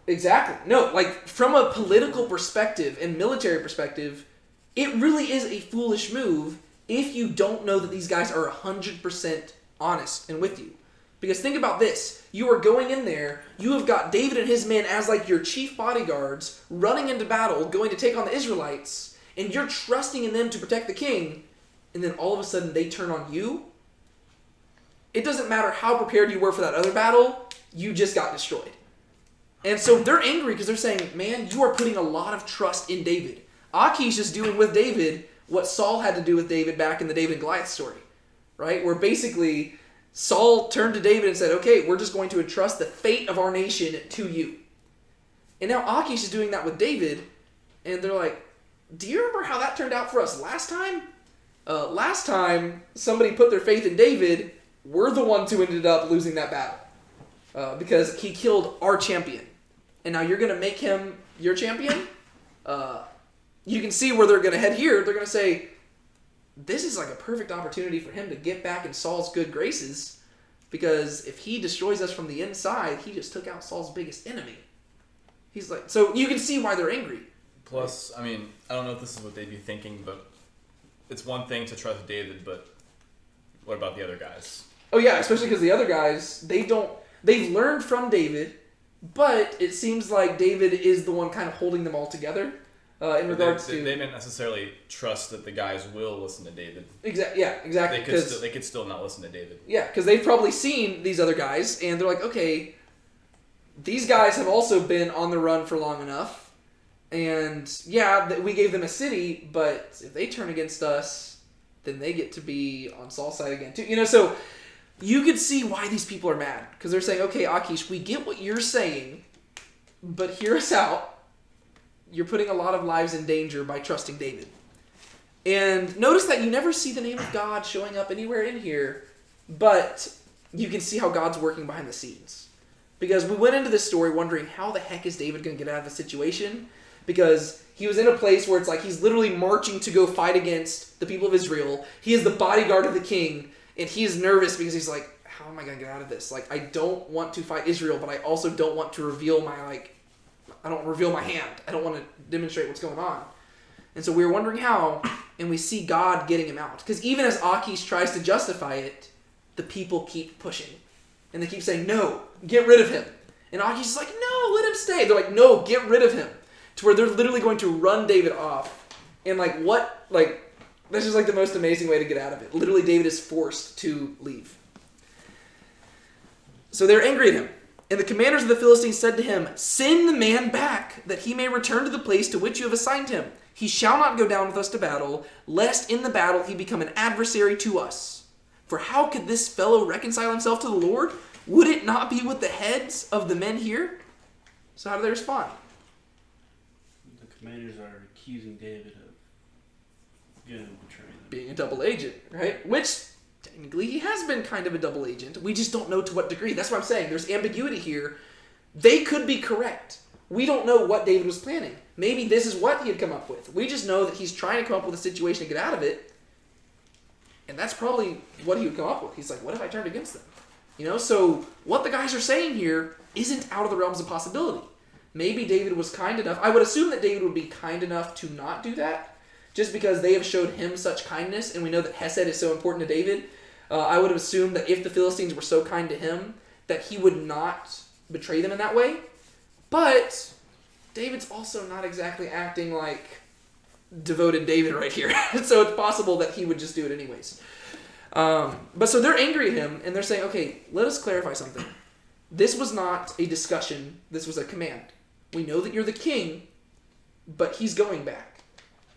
Exactly. No, like from a political perspective and military perspective, it really is a foolish move if you don't know that these guys are 100% honest and with you. Because think about this. You are going in there, you have got David and his men as like your chief bodyguards running into battle, going to take on the Israelites, and you're trusting in them to protect the king, and then all of a sudden they turn on you. It doesn't matter how prepared you were for that other battle, you just got destroyed. And so they're angry because they're saying, man, you are putting a lot of trust in David. Achish is doing with David what Saul had to do with David back in the David and Goliath story, right? Where basically Saul turned to David and said, okay, we're just going to entrust the fate of our nation to you. And now Achish is doing that with David, and they're like, do you remember how that turned out for us last time? Last time, somebody put their faith in David, we're the ones who ended up losing that battle. Because he killed our champion. And now you're going to make him your champion? You can see where they're going to head here. They're going to say, this is like a perfect opportunity for him to get back in Saul's good graces, because if he destroys us from the inside, he just took out Saul's biggest enemy. He's like, so you can see why they're angry. Plus, I mean, I don't know if this is what they'd be thinking, but it's one thing to trust David, but what about the other guys? Oh yeah, especially because the other guys, they've learned from David, but it seems like David is the one kind of holding them all together. In regards to... They didn't necessarily trust that the guys will listen to David. Exactly. They could still not listen to David. Yeah, because they've probably seen these other guys, and they're like, okay, these guys have also been on the run for long enough, and yeah, we gave them a city, but if they turn against us, then they get to be on Saul's side again, too. So you could see why these people are mad, because they're saying, okay, Achish, we get what you're saying, but hear us out. You're putting a lot of lives in danger by trusting David. And notice that you never see the name of God showing up anywhere in here, but you can see how God's working behind the scenes. Because we went into this story wondering how the heck is David going to get out of the situation? Because he was in a place where it's like he's literally marching to go fight against the people of Israel. He is the bodyguard of the king, and he is nervous because he's like, how am I going to get out of this? Like, I don't want to fight Israel, but I also don't want to reveal my, I don't reveal my hand. I don't want to demonstrate what's going on. And so we were wondering how, and we see God getting him out. Because even as Achish tries to justify it, the people keep pushing. And they keep saying, no, get rid of him. And Achish is like, no, let him stay. They're like, no, get rid of him. To where they're literally going to run David off. And this is the most amazing way to get out of it. Literally, David is forced to leave. So they're angry at him. And the commanders of the Philistines said to him, send the man back, that he may return to the place to which you have assigned him. He shall not go down with us to battle, lest in the battle he become an adversary to us. For how could this fellow reconcile himself to the Lord? Would it not be with the heads of the men here? So how do they respond? The commanders are accusing David of betraying them. Being a double agent, right? Which... technically, he has been kind of a double agent. We just don't know to what degree. That's what I'm saying. There's ambiguity here. They could be correct. We don't know what David was planning. Maybe this is what he had come up with. We just know that he's trying to come up with a situation to get out of it. And that's probably what he would come up with. He's like, what if I turned against them? So what the guys are saying here isn't out of the realms of possibility. Maybe David was kind enough. I would assume that David would be kind enough to not do that, just because they have showed him such kindness, and we know that Hesed is so important to David. I would have assumed that if the Philistines were so kind to him, that he would not betray them in that way. But David's also not exactly acting like devoted David right here. So it's possible that he would just do it anyways. But so they're angry at him, and they're saying, okay, let us clarify something. this was not a discussion. This was a command. We know that you're the king, but he's going back.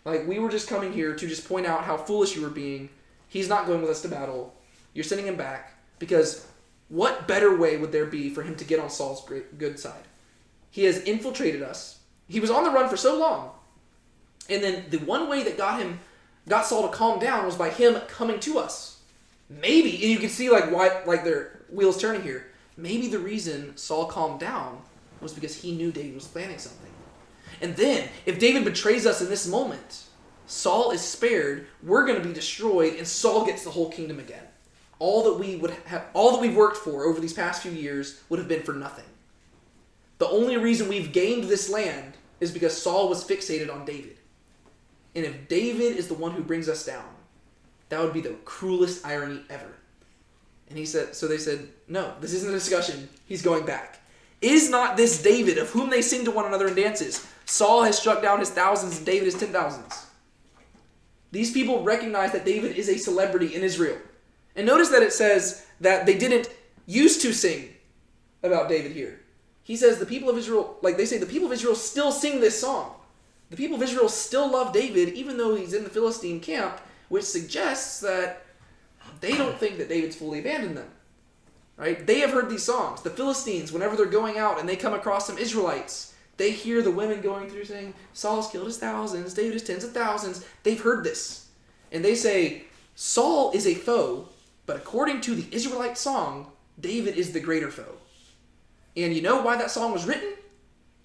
Like, we were just coming here to just point out how foolish you were being. He's not going with us to battle. You're sending him back because what better way would there be for him to get on Saul's good side? He has infiltrated us. He was on the run for so long. And then the one way that got Saul to calm down was by him coming to us. Maybe, and you can see why their wheels turning here. Maybe the reason Saul calmed down was because he knew David was planning something. And then, if David betrays us in this moment, Saul is spared, we're going to be destroyed, and Saul gets the whole kingdom again. All that we've worked for over these past few years would have been for nothing. The only reason we've gained this land is because Saul was fixated on David. And if David is the one who brings us down, that would be the cruelest irony ever. And so they said, no, this isn't a discussion. He's going back. Is not this David, of whom they sing to one another in dances? Saul has struck down his thousands and David his 10,000s. These people recognize that David is a celebrity in Israel. And notice that it says that they didn't used to sing about David here. He says the people of Israel, they say the people of Israel still sing this song. The people of Israel still love David even though he's in the Philistine camp, which suggests that they don't think that David's fully abandoned them. Right? They have heard these songs. The Philistines, whenever they're going out and they come across some Israelites, they hear the women going through saying, Saul's killed his thousands, David his tens of thousands. They've heard this. And they say, Saul is a foe, but according to the Israelite song, David is the greater foe. And you know why that song was written?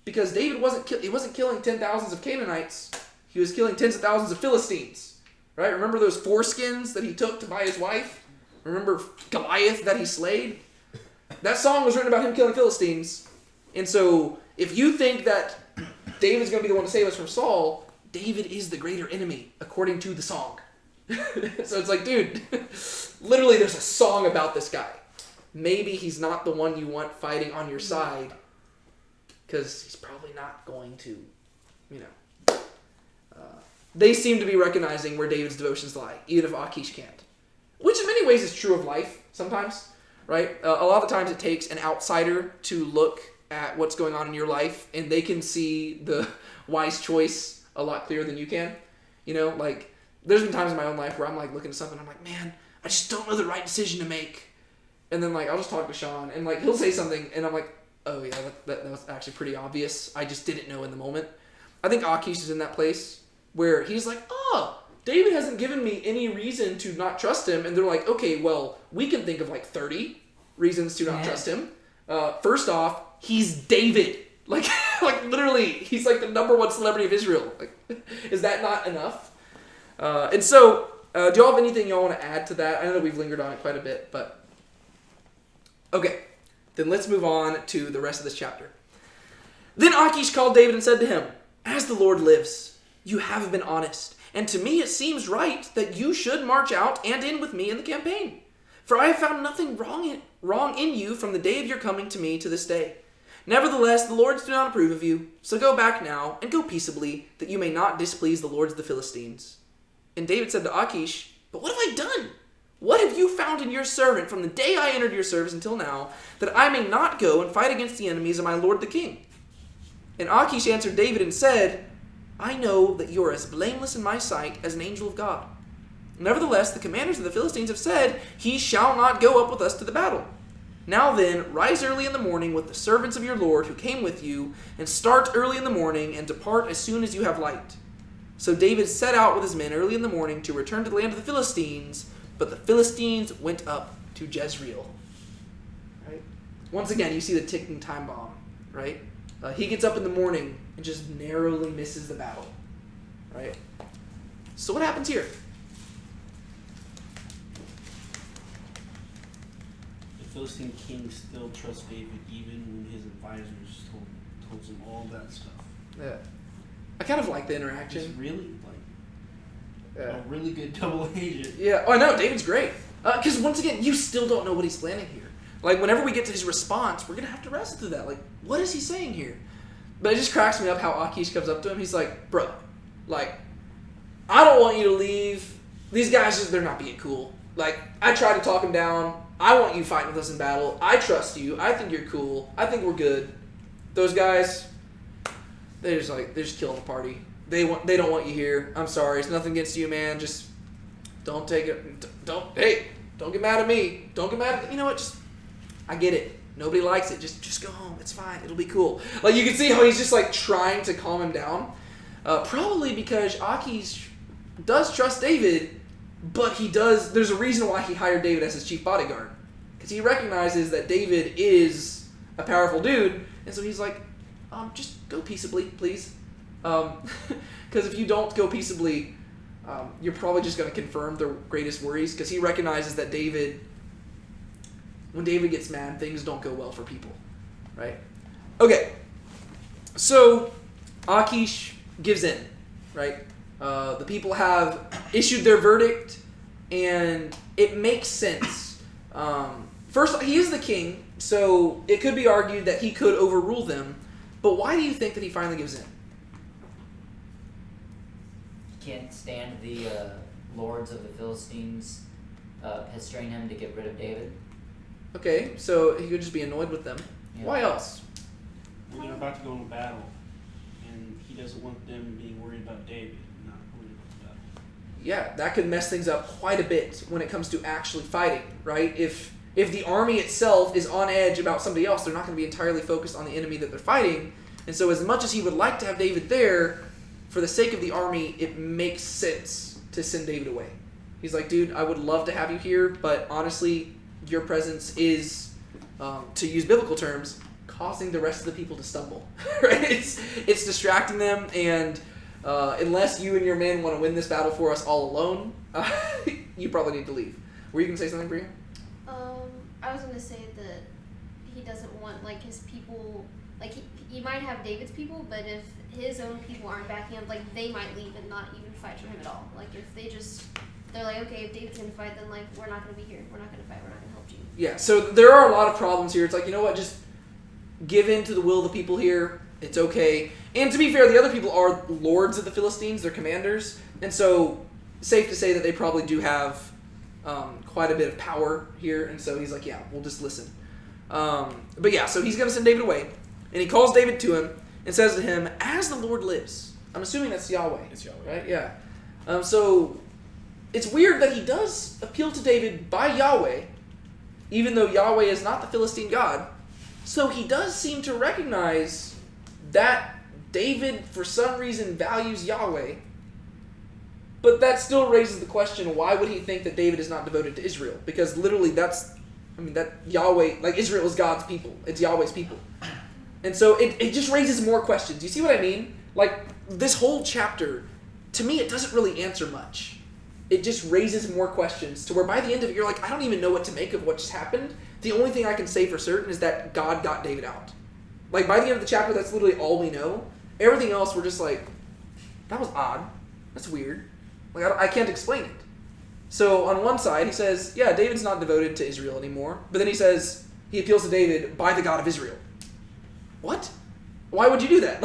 Because David wasn't killing 10,000s of Canaanites. He was killing tens of thousands of Philistines. Right? Remember those foreskins that he took to buy his wife? Remember Goliath that he slayed? That song was written about him killing Philistines. And so, if you think that David's going to be the one to save us from Saul, David is the greater enemy, according to the song. So it's like, dude, literally there's a song about this guy. Maybe he's not the one you want fighting on your side, because he's probably not going to, they seem to be recognizing where David's devotions lie, even if Achish can't. Which in many ways is true of life sometimes, right? A lot of the times it takes an outsider to look at what's going on in your life, and they can see the wise choice a lot clearer than you can. There's been times in my own life where I'm looking at something, and I'm like, man, I just don't know the right decision to make. And then I'll just talk to Sean, and he'll say something, and I'm like, oh yeah, that was actually pretty obvious. I just didn't know in the moment. I think Achish is in that place where he's like, David hasn't given me any reason to not trust him. And they're like, okay, well, we can think of 30 reasons to not trust him. First off, he's David. Literally, he's the number one celebrity of Israel. Is that not enough? And so, do y'all have anything y'all want to add to that? I know that we've lingered on it quite a bit, but... Okay, then let's move on to the rest of this chapter. Then Achish called David and said to him, as the Lord lives, you have been honest, and to me it seems right that you should march out and in with me in the campaign. For I have found nothing wrong in you from the day of your coming to me to this day. Nevertheless, the lords do not approve of you, so go back now and go peaceably, that you may not displease the lords of the Philistines. And David said to Achish, but what have I done? What have you found in your servant from the day I entered your service until now, that I may not go and fight against the enemies of my lord the king? And Achish answered David and said, I know that you are as blameless in my sight as an angel of God. Nevertheless, the commanders of the Philistines have said, he shall not go up with us to the battle. Now then, rise early in the morning with the servants of your Lord who came with you, and start early in the morning, and depart as soon as you have light. So David set out with his men early in the morning to return to the land of the Philistines, but the Philistines went up to Jezreel. Right? Once again, you see the ticking time bomb, right? He gets up in the morning and just narrowly misses the battle, right? So what happens here? The Philistine king still trusts David even when his advisors told him all that stuff. Yeah. I kind of like the Just interaction. really, Yeah. a really good double agent. Yeah. Oh, I know. David's great. Because once again, you still don't know what he's planning here. Whenever we get to his response, we're going to have to wrestle through that. What is he saying here? But it just cracks me up how Achish comes up to him. He's like, bro, I don't want you to leave. They're not being cool. I tried to talk him down. I want you fighting with us in battle. I trust you. I think you're cool. I think we're good. Those guys, they're just killing the party. They don't want you here. I'm sorry. It's nothing against you, man. Just don't take it. Don't get mad at me. Don't get mad at, you know what? Just, I get it. Nobody likes it. Just go home. It's fine. It'll be cool. Like, you can see how he's just like trying to calm him down. Probably because Akish does trust David, but there's a reason why he hired David as his chief bodyguard. Because he recognizes that David is a powerful dude, and so he's like, just go peaceably, please. Because if you don't go peaceably, you're probably just going to confirm their greatest worries, because he recognizes that when David gets mad, things don't go well for people, right? Okay, so Akish gives in, right? The people have issued their verdict, and it makes sense. First, he is the king, so it could be argued that he could overrule them, but why do you think that he finally gives in? He can't stand the lords of the Philistines pestering him to get rid of David. Okay, so he could just be annoyed with them. Yeah. Why else? Well, they're about to go into battle, and he doesn't want them being worried about David, not worried about the battle. Yeah, that could mess things up quite a bit when it comes to actually fighting, right? If the army itself is on edge about somebody else, they're not going to be entirely focused on the enemy that they're fighting. And so as much as he would like to have David there, for the sake of the army, it makes sense to send David away. He's like, dude, I would love to have you here, but honestly, your presence is, to use biblical terms, causing the rest of the people to stumble. Right? It's distracting them, and unless you and your men want to win this battle for us all alone, you probably need to leave. Were you going to say something, Bria? I was going to say that he doesn't want, like, his people, like, he might have David's people, but if his own people aren't backing him, like, they might leave and not even fight for him at all. Like, if they're like, okay, if David's going to fight, then, like, we're not going to be here. We're not going to fight. We're not going to help you. Yeah, so there are a lot of problems here. It's like, you know what, just give in to the will of the people here. It's okay. And to be fair, the other people are lords of the Philistines. They're commanders. And so, safe to say that they probably do have quite a bit of power here. And so he's like, yeah, we'll just listen. But yeah, so he's going to send David away. And he calls David to him and says to him, as the Lord lives. I'm assuming that's Yahweh. It's Yahweh. Right? Yeah. So it's weird that he does appeal to David by Yahweh, even though Yahweh is not the Philistine god. So he does seem to recognize that David, for some reason, values Yahweh. But that still raises the question, why would he think that David is not devoted to Israel? Because literally that Yahweh, like, Israel is God's people. It's Yahweh's people. And so it just raises more questions. You see what I mean? Like, this whole chapter, to me, it doesn't really answer much. It just raises more questions to where by the end of it, you're like, I don't even know what to make of what just happened. The only thing I can say for certain is that God got David out. Like, by the end of the chapter, that's literally all we know. Everything else, we're just like, that was odd. That's weird. Like, I can't explain it. So, on one side, he says, yeah, David's not devoted to Israel anymore. But then he says, he appeals to David by the God of Israel. What? Why would you do that?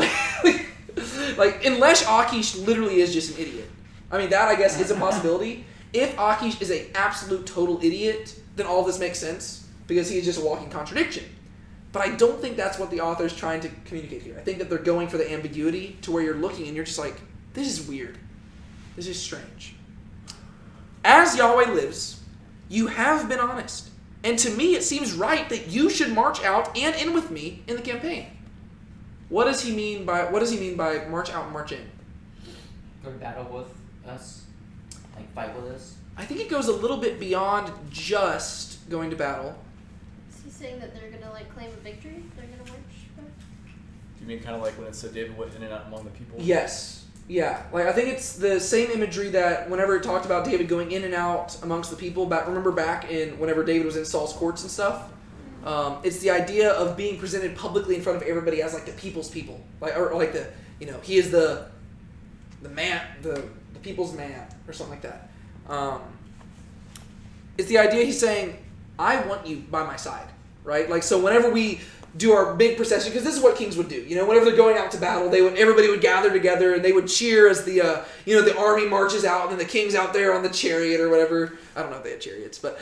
Like, unless Akish literally is just an idiot. I mean, that, I guess, is a possibility. If Akish is an absolute total idiot, then all this makes sense, because he is just a walking contradiction. But I don't think that's what the author is trying to communicate here. I think that they're going for the ambiguity to where you're looking and you're just like, this is weird. This is strange. As Yahweh lives, you have been honest. And to me, it seems right that you should march out and in with me in the campaign. What does he mean by march out and march in? Go to battle with us? Like, fight with us? I think it goes a little bit beyond just going to battle. Is he saying that they're going to, like, claim a victory? They're going to march back? Do you mean kind of like when it said David went in and out among the people? Yes. Yeah. Like, I think it's the same imagery that whenever it talked about David going in and out amongst the people, remember back in whenever David was in Saul's courts and stuff? It's the idea of being presented publicly in front of everybody as, like, the people's people. Like the, he is the man, the people's man, or something like that. It's the idea he's saying, I want you by my side, right? Like, so whenever we do our big procession, because this is what kings would do. Whenever they're going out to battle, everybody would gather together and they would cheer as the the army marches out, and then the king's out there on the chariot or whatever. I don't know if they had chariots, but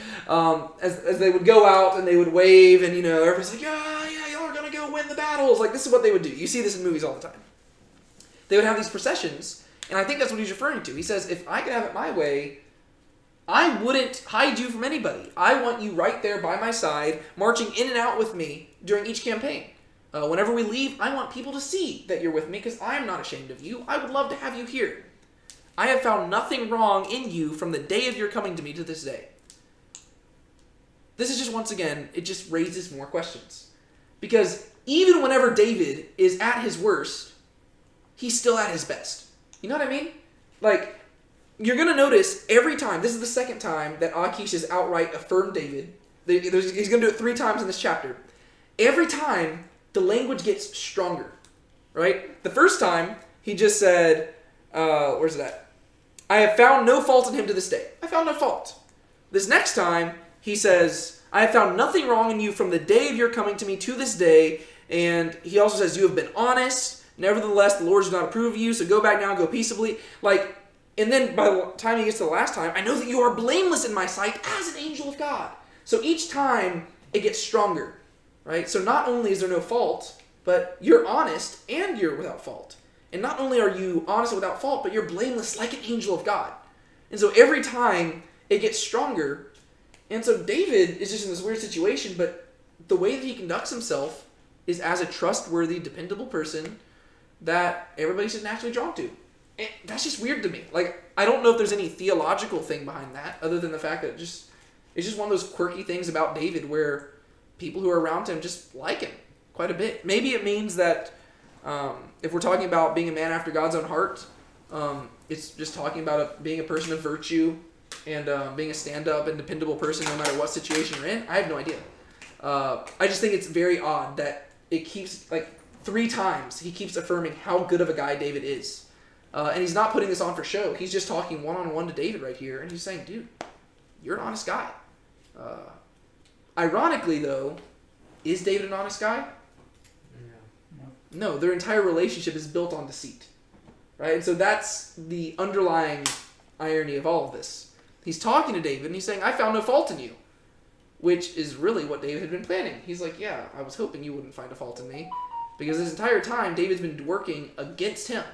as they would go out and they would wave, and everybody's like, yeah, y'all are gonna go win the battles. Like, this is what they would do. You see this in movies all the time. They would have these processions, and I think that's what he's referring to. He says, if I could have it my way, I wouldn't hide you from anybody. I want you right there by my side, marching in and out with me during each campaign. Whenever we leave, I want people to see that you're with me because I am not ashamed of you. I would love to have you here. I have found nothing wrong in you from the day of your coming to me to this day. This is just, once again, it just raises more questions. Because even whenever David is at his worst, he's still at his best. You know what I mean? Like, you're going to notice every time, this is the second time that Achish has outright affirmed David. He's going to do it 3 times in this chapter. Every time, the language gets stronger, right? The first time, he just said, where's it at? I have found no fault in him to this day. I found no fault. This next time, he says, I have found nothing wrong in you from the day of your coming to me to this day. And he also says, you have been honest. Nevertheless, the Lord does not approve of you, so go back now and go peaceably. And then by the time he gets to the last time, I know that you are blameless in my sight as an angel of God. So each time, it gets stronger, right? So not only is there no fault, but you're honest and you're without fault. And not only are you honest and without fault, but you're blameless like an angel of God. And so every time, it gets stronger. And so David is just in this weird situation, but the way that he conducts himself is as a trustworthy, dependable person that everybody's just naturally drawn to. And that's just weird to me. Like, I don't know if there's any theological thing behind that, other than the fact that it's just one of those quirky things about David where people who are around him just like him quite a bit. Maybe it means that if we're talking about being a man after God's own heart, it's just talking about being a person of virtue and being a stand-up and dependable person no matter what situation you're in. I have no idea. I just think it's very odd that it keeps, 3 times he keeps affirming how good of a guy David is. And he's not putting this on for show. He's just talking one-on-one to David right here, and he's saying, dude, you're an honest guy. Ironically, though, is David an honest guy? No, their entire relationship is built on deceit. Right? And so that's the underlying irony of all of this. He's talking to David, and he's saying, I found no fault in you. Which is really what David had been planning. He's like, yeah, I was hoping you wouldn't find a fault in me. Because this entire time, David's been working against him.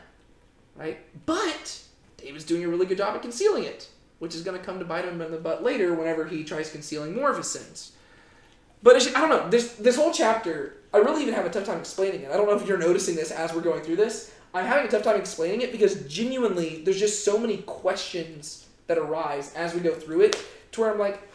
Right? But David's doing a really good job at concealing it, which is going to come to bite him in the butt later whenever he tries concealing more of his sins. But I don't know. This whole chapter, I really even have a tough time explaining it. I don't know if you're noticing this as we're going through this. I'm having a tough time explaining it because genuinely there's just so many questions that arise as we go through it to where I'm like,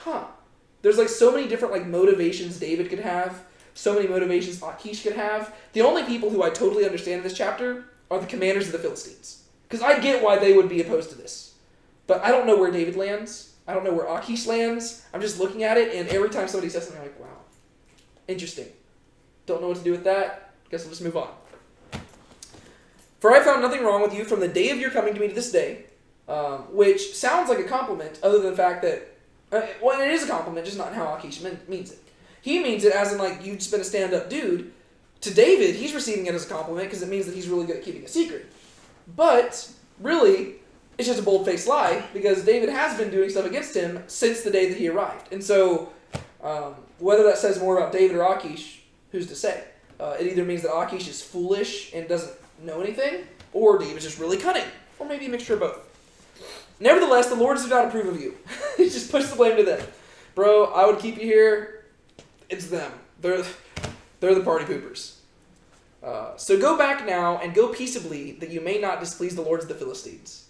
there's so many different motivations David could have, so many motivations Achish could have. The only people who I totally understand in this chapter are the commanders of the Philistines. Because I get why they would be opposed to this. But I don't know where David lands. I don't know where Achish lands. I'm just looking at it, and every time somebody says something, I'm like, wow, interesting. Don't know what to do with that. Guess we'll just move on. For I found nothing wrong with you from the day of your coming to me to this day, which sounds like a compliment, other than the fact that, it is a compliment, just not how Achish means it. He means it as in, you've just been a stand-up dude. To David, he's receiving it as a compliment because it means that he's really good at keeping a secret. But, really, it's just a bold-faced lie because David has been doing stuff against him since the day that he arrived. And so, whether that says more about David or Achish, who's to say? It either means that Achish is foolish and doesn't know anything, or David's just really cunning, or maybe a mixture of both. Nevertheless, the Lord does not approve of you. He just pushes the blame to them. Bro, I would keep you here. It's them. They're the party poopers. So go back now and go peaceably, that you may not displease the lords of the Philistines.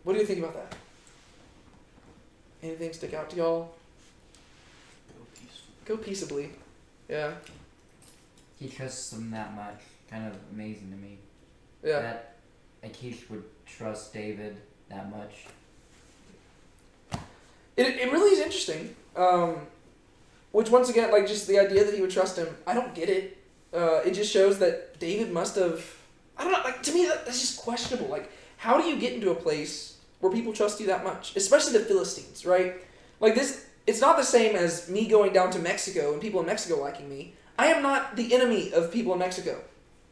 What do you think about that? Anything stick out to y'all? Go peaceably. Yeah. He trusts them that much. Kind of amazing to me. Yeah. That Achish would trust David that much. It really is interesting. Which, once again, just the idea that he would trust him, I don't get it. It just shows that David must have... I don't know, to me, that's just questionable. How do you get into a place where people trust you that much? Especially the Philistines, right? it's not the same as me going down to Mexico and people in Mexico liking me. I am not the enemy of people in Mexico,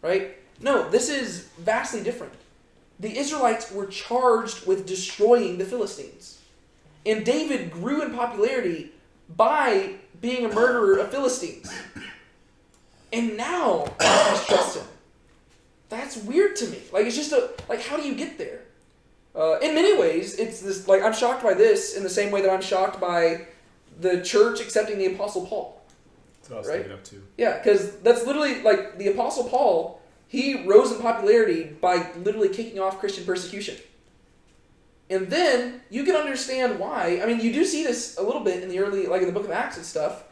right? No, this is vastly different. The Israelites were charged with destroying the Philistines. And David grew in popularity by being a murderer of Philistines. And now Achish trusts him. That's weird to me. Like, it's just how do you get there? In many ways, it's this, I'm shocked by this in the same way that I'm shocked by the church accepting the Apostle Paul. That's what I was Right? thinking of too. Yeah, because that's literally, the Apostle Paul, he rose in popularity by literally kicking off Christian persecution. And then you can understand why. I mean, you do see this a little bit in the early, in the book of Acts and stuff,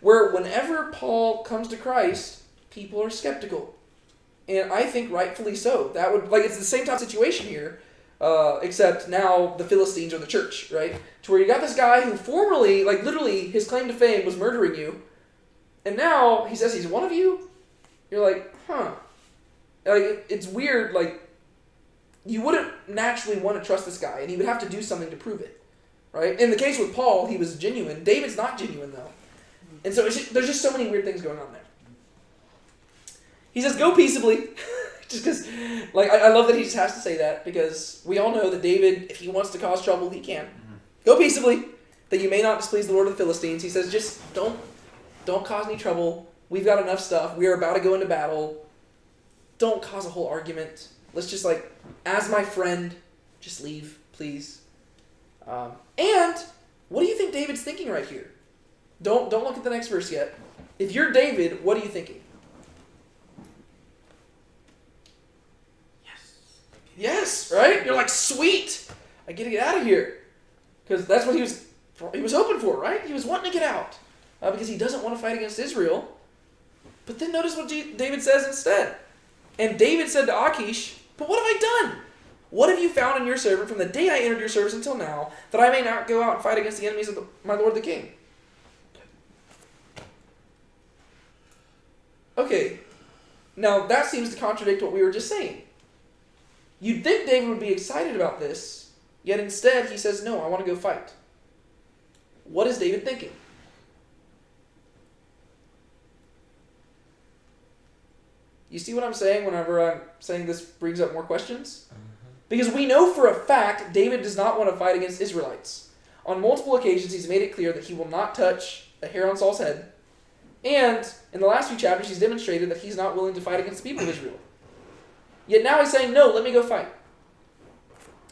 where whenever Paul comes to Christ, people are skeptical. And I think rightfully so. That would, it's the same type of situation here, except now the Philistines are the church, right? To where you got this guy who formerly, literally, his claim to fame was murdering you, and now he says he's one of you? You're like, huh. It's weird, you wouldn't naturally want to trust this guy, and he would have to do something to prove it, right? In the case with Paul, he was genuine. David's not genuine, though. And so there's just so many weird things going on there. He says, go peaceably. Just because, I love that he just has to say that, because we all know that David, if he wants to cause trouble, he can. Mm-hmm. Go peaceably, that you may not displease the Lord of the Philistines. He says, just don't cause any trouble. We've got enough stuff. We are about to go into battle. Don't cause a whole argument. Let's just, as my friend, just leave, please. And what do you think David's thinking right here? Don't look at the next verse yet. If you're David, what are you thinking? Yes, right? You're like, sweet, I get to get out of here. Because that's what he was hoping for, right? He was wanting to get out. Because he doesn't want to fight against Israel. But then notice what David says instead. And David said to Achish, but what have I done? What have you found in your servant from the day I entered your service until now, that I may not go out and fight against the enemies of my lord the king? Okay, now that seems to contradict what we were just saying. You'd think David would be excited about this, yet instead he says, no, I want to go fight. What is David thinking? You see what I'm saying whenever I'm saying this brings up more questions? Because we know for a fact David does not want to fight against Israelites. On multiple occasions he's made it clear that he will not touch a hair on Saul's head. And in the last few chapters he's demonstrated that he's not willing to fight against the people of Israel. Yet now he's saying, no, let me go fight.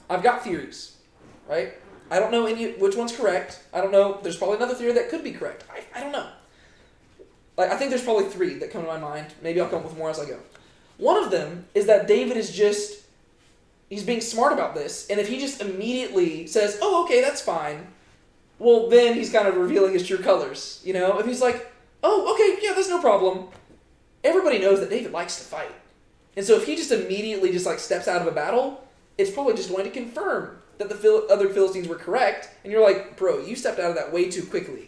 I've got theories, right? I don't know which one's correct. I don't know. There's probably another theory that could be correct. I don't know. I think there's probably 3 that come to my mind. Maybe I'll come up with more as I go. One of them is that David is he's being smart about this, and if he just immediately says, oh, okay, that's fine, well, then he's kind of revealing his true colors. If he's like, oh, okay, yeah, that's no problem. Everybody knows that David likes to fight. And so if he just immediately steps out of a battle, it's probably just going to confirm that the other Philistines were correct, and you're like, bro, you stepped out of that way too quickly.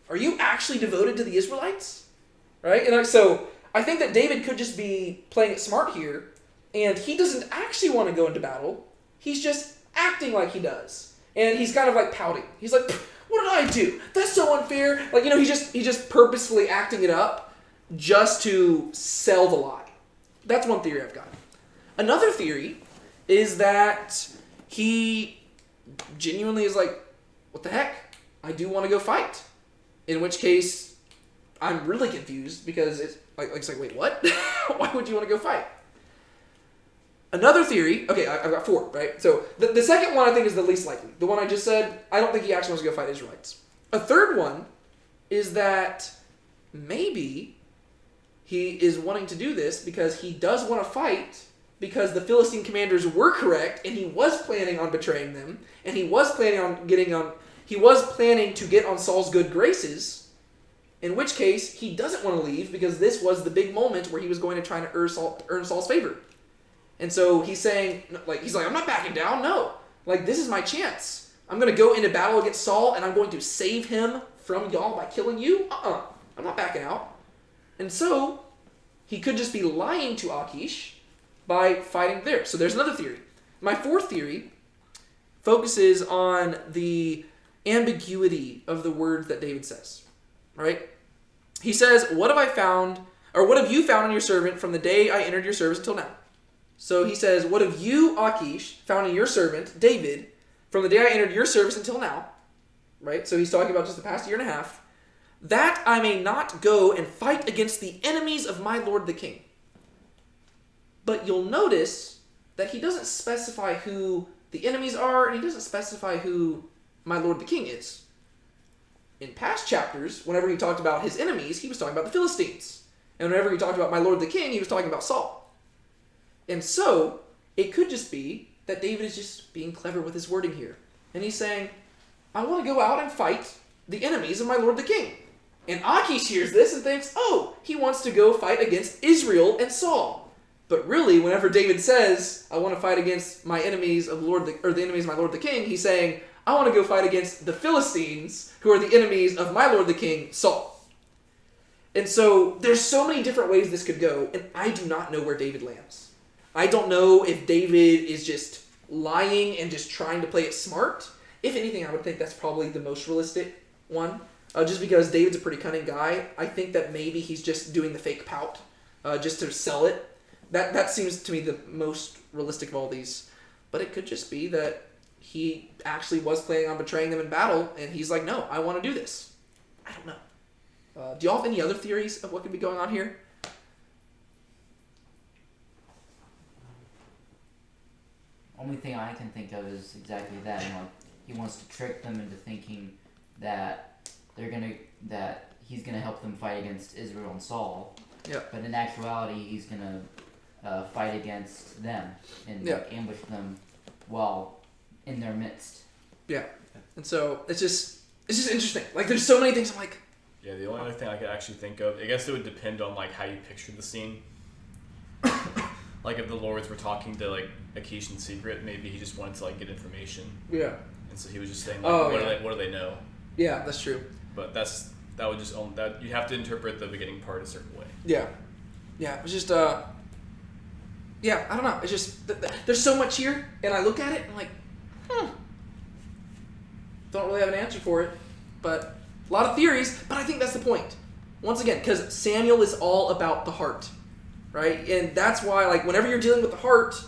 Are you actually devoted to the Israelites? Right? And so I think that David could just be playing it smart here, and he doesn't actually want to go into battle. He's just acting like he does. And he's kind of pouting. He's like, what did I do? That's so unfair. He's just purposefully acting it up just to sell the lie. That's one theory I've got. Another theory is that he genuinely is like, what the heck? I do want to go fight. In which case, I'm really confused because it's like wait, what? Why would you want to go fight? Another theory, okay, I've got 4, right? So the second one I think is the least likely. The one I just said, I don't think he actually wants to go fight Israelites. A third one is that maybe he is wanting to do this because he does want to fight because the Philistine commanders were correct and he was planning on betraying them and he was planning to get on Saul's good graces, in which case he doesn't want to leave because this was the big moment where he was going to try to earn Saul's favor. And so he's saying, I'm not backing down, no. This is my chance. I'm going to go into battle against Saul and I'm going to save him from y'all by killing you. I'm not backing out. And so he could just be lying to Achish by fighting there. So there's another theory. My 4th theory focuses on the ambiguity of the words that David says. Right? He says, what have you found in your servant from the day I entered your service until now? So he says, what have you, Achish, found in your servant, David, from the day I entered your service until now? Right? So he's talking about just the past year and a half. That I may not go and fight against the enemies of my lord the king. But you'll notice that he doesn't specify who the enemies are, and he doesn't specify who my lord the king is. In past chapters, whenever he talked about his enemies, he was talking about the Philistines. And whenever he talked about my lord the king, he was talking about Saul. And so, it could just be that David is just being clever with his wording here. And he's saying, I want to go out and fight the enemies of my lord the king. And Achish hears this and thinks, oh, he wants to go fight against Israel and Saul. But really, whenever David says, I want to fight against my enemies of the enemies of my lord the king, he's saying, I want to go fight against the Philistines, who are the enemies of my lord the king, Saul. And so, there's so many different ways this could go, and I do not know where David lands. I don't know if David is just lying and just trying to play it smart. If anything, I would think that's probably the most realistic one. Just because David's a pretty cunning guy, I think that maybe he's just doing the fake pout just to sell it. That seems to me the most realistic of all these. But it could just be that he actually was planning on betraying them in battle, and he's like, no, I want to do this. I don't know. Do y'all have any other theories of what could be going on here? Only thing I can think of is exactly that. He wants to trick them into thinking that he's gonna help them fight against Israel and Saul. Yeah. But in actuality, he's gonna fight against them and ambush them while in their midst. Yeah. And so it's just interesting. Like, there's so many things I'm like. Yeah, the only other thing I could actually think of, I guess it would depend on how you picture the scene. Like, if the lords were talking to Achish in secret, maybe he just wanted to get information. Yeah. And so he was just saying, what do they know? Yeah, that's true. But that would just own that. You have to interpret the beginning part a certain way. Yeah. Yeah, it was just yeah, I don't know. It's just there's so much here, and I look at it and I'm like, don't really have an answer for it, but a lot of theories. But I think that's the point. Once again, because Samuel is all about the heart, right? And that's why, whenever you're dealing with the heart,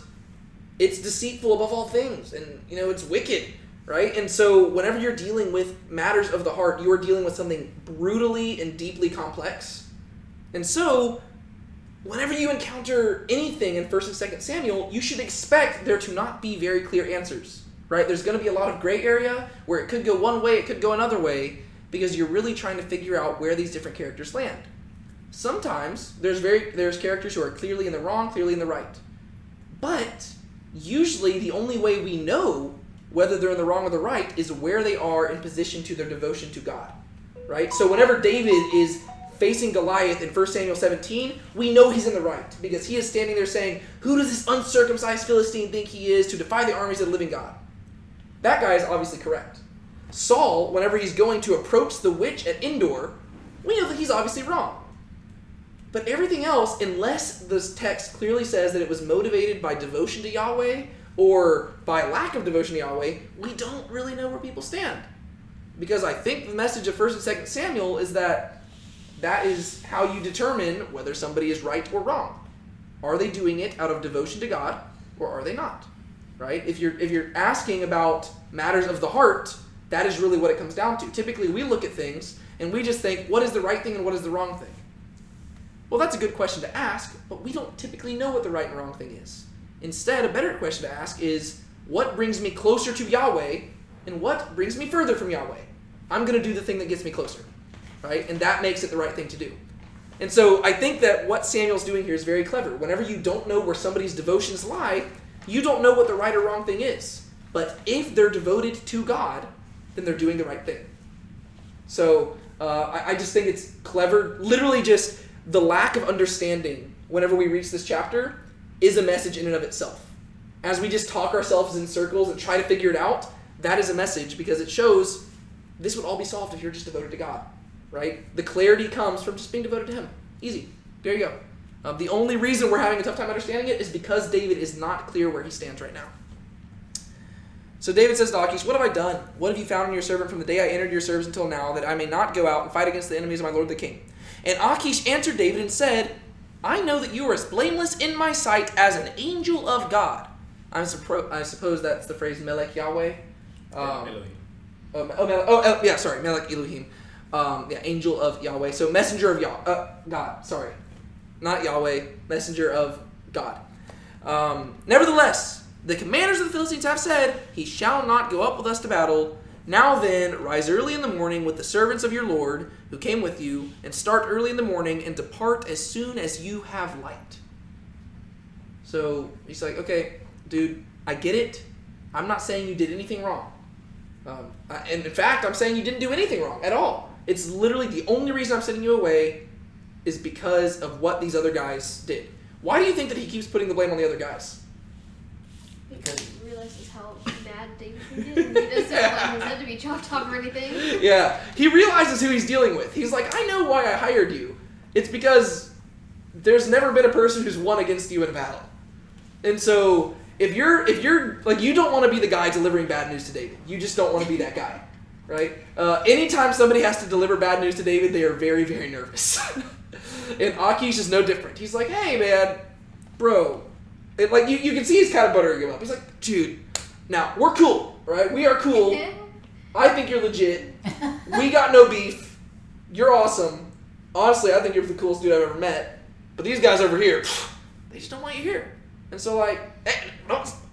it's deceitful above all things, and it's wicked, right? And so whenever you're dealing with matters of the heart, you are dealing with something brutally and deeply complex. And so whenever you encounter anything in 1st and 2nd Samuel, you should expect there to not be very clear answers, right? There's going to be a lot of gray area where it could go one way, it could go another way, because you're really trying to figure out where these different characters land. Sometimes there's characters who are clearly in the wrong, clearly in the right. But usually the only way we know whether they're in the wrong or the right is where they are in position to their devotion to God, right? So whenever David is facing Goliath in 1 Samuel 17, we know he's in the right, because he is standing there saying, who does this uncircumcised Philistine think he is to defy the armies of the living God? That guy is obviously correct. Saul, whenever he's going to approach the witch at Endor, we know that he's obviously wrong. But everything else, unless the text clearly says that it was motivated by devotion to Yahweh or by lack of devotion to Yahweh, we don't really know where people stand. Because I think the message of 1st and 2nd Samuel is that is how you determine whether somebody is right or wrong. Are they doing it out of devotion to God, or are they not? Right? If you're asking about matters of the heart, that is really what it comes down to. Typically, we look at things and we just think, what is the right thing and what is the wrong thing? Well, that's a good question to ask, but we don't typically know what the right and wrong thing is. Instead, a better question to ask is, what brings me closer to Yahweh and what brings me further from Yahweh? I'm going to do the thing that gets me closer, right? And that makes it the right thing to do. And so I think that what Samuel's doing here is very clever. Whenever you don't know where somebody's devotions lie, you don't know what the right or wrong thing is. But if they're devoted to God, then they're doing the right thing. So I just think it's clever. Literally just the lack of understanding whenever we reach this chapter is a message in and of itself. As we just talk ourselves in circles and try to figure it out, that is a message, because it shows this would all be solved if you're just devoted to God, right? The clarity comes from just being devoted to Him. Easy. There you go. The only reason we're having a tough time understanding it is because David is not clear where he stands right now. So David says to Achish, "What have I done? What have you found in your servant from the day I entered your service until now, that I may not go out and fight against the enemies of my lord the king?" And Achish answered David and said, "I know that you are as blameless in my sight as an angel of God." I suppose that's the phrase Melech Yahweh. Elohim. Melech Elohim. Angel of Yahweh. So messenger of God. Sorry, not Yahweh. Messenger of God. Nevertheless, the commanders of the Philistines have said, "He shall not go up with us to battle. Now then, rise early in the morning with the servants of your Lord who came with you, and start early in the morning and depart as soon as you have light." So he's like, "Okay, dude, I get it. I'm not saying you did anything wrong. And in fact, I'm saying you didn't do anything wrong at all. It's literally the only reason I'm sending you away is because of what these other guys did." Why do you think that he keeps putting the blame on the other guys? Because he realizes how mad David can get, and he doesn't want his head to be chopped off or anything. Yeah, he realizes who he's dealing with. He's like, "I know why I hired you. It's because there's never been a person who's won against you in a battle. And so if you're like, you don't want to be the guy delivering bad news to David. You just don't want to be that guy, right? Anytime somebody has to deliver bad news to David, they are very, very nervous." And Achish is no different. He's like, "Hey, man, bro." And like you can see he's kind of buttering him up. He's like, "Dude, now we're cool, right? We are cool. I think you're legit. We got no beef. You're awesome. Honestly, I think you're the coolest dude I've ever met. But these guys over here, they just don't want you here." And so like,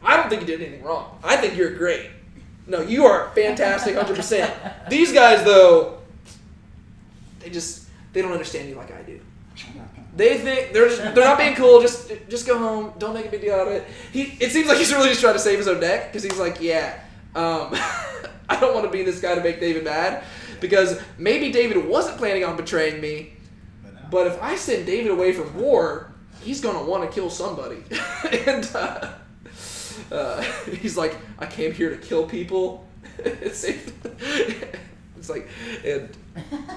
I don't think you did anything wrong. I think you're great. No, you are fantastic, 100%. These guys though, they don't understand you like I do. They think they're not being cool. Just go home. Don't make a big deal out of it. It seems like he's really just trying to save his own neck, because he's like, I don't want to be this guy to make David mad, because maybe David wasn't planning on betraying me, but if I send David away from war, he's gonna want to kill somebody. And he's like, "I came here to kill people." It's like, and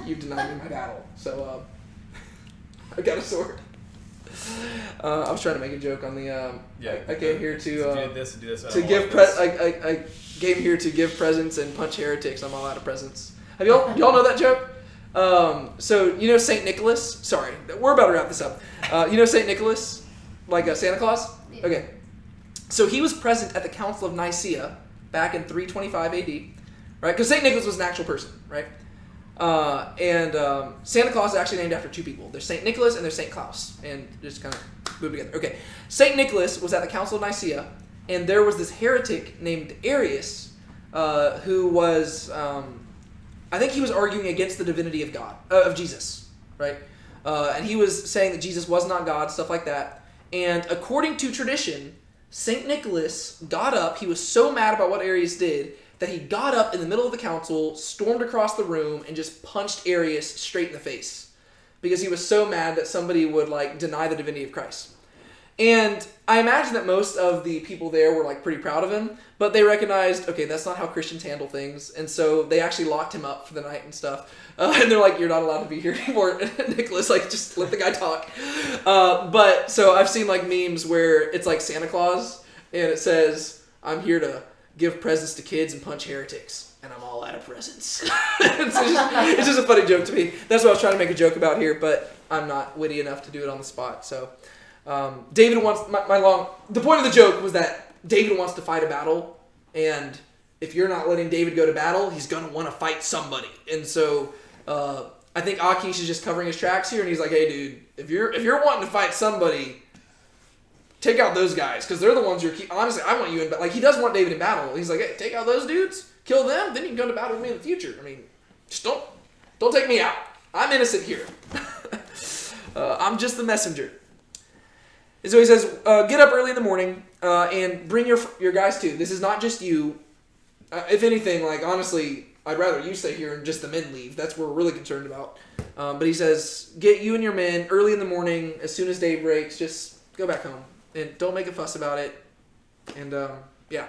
you've denied me my battle, so I got a sword. I was trying to make a joke on the. I came here to do this. To give I came here to give presents and punch heretics. I'm all out of presents. Y'all know that joke? So you know Saint Nicholas. Sorry, we're about to wrap this up. You know Saint Nicholas, like Santa Claus. Yeah. Okay, so he was present at the Council of Nicaea back in 325 AD, right? Because Saint Nicholas was an actual person, right? And Santa Claus is actually named after two people. There's Saint Nicholas and there's Saint Claus, and just kind of move together. Okay, Saint Nicholas was at the Council of Nicaea, and there was this heretic named Arius, who was, I think he was arguing against the divinity of God, of Jesus, right? And he was saying that Jesus was not God, stuff like that. And according to tradition, Saint Nicholas got up. He was so mad about what Arius did that he got up in the middle of the council, stormed across the room, and just punched Arius straight in the face, because he was so mad that somebody would like deny the divinity of Christ. And I imagine that most of the people there were like pretty proud of him, but they recognized, okay, that's not how Christians handle things, and so they actually locked him up for the night and stuff. And they're like, "You're not allowed to be here anymore, Nicholas. Like, just let the guy talk." But so I've seen like memes where it's like Santa Claus, and it says, "I'm here to give presents to kids and punch heretics, and I'm all out of presents." It's just a funny joke to me. That's what I was trying to make a joke about here, but I'm not witty enough to do it on the spot. So David wants the point of the joke was that David wants to fight a battle, and if you're not letting David go to battle, he's gonna want to fight somebody. And so I think Achish is just covering his tracks here, and he's like, "Hey, dude, if you're wanting to fight somebody, take out those guys, because they're the ones you're honestly, I want you in battle." Like, he does want David in battle. He's like, "Hey, take out those dudes, kill them, then you can go to battle with me in the future. I mean, just don't take me out. I'm innocent here. I'm just the messenger." And so he says, "Get up early in the morning and bring your guys too. This is not just you. If anything, like, honestly, I'd rather you stay here and just the men leave. That's what we're really concerned about." But he says, "Get you and your men early in the morning, as soon as day breaks, just go back home. And don't make a fuss about it." And, yeah.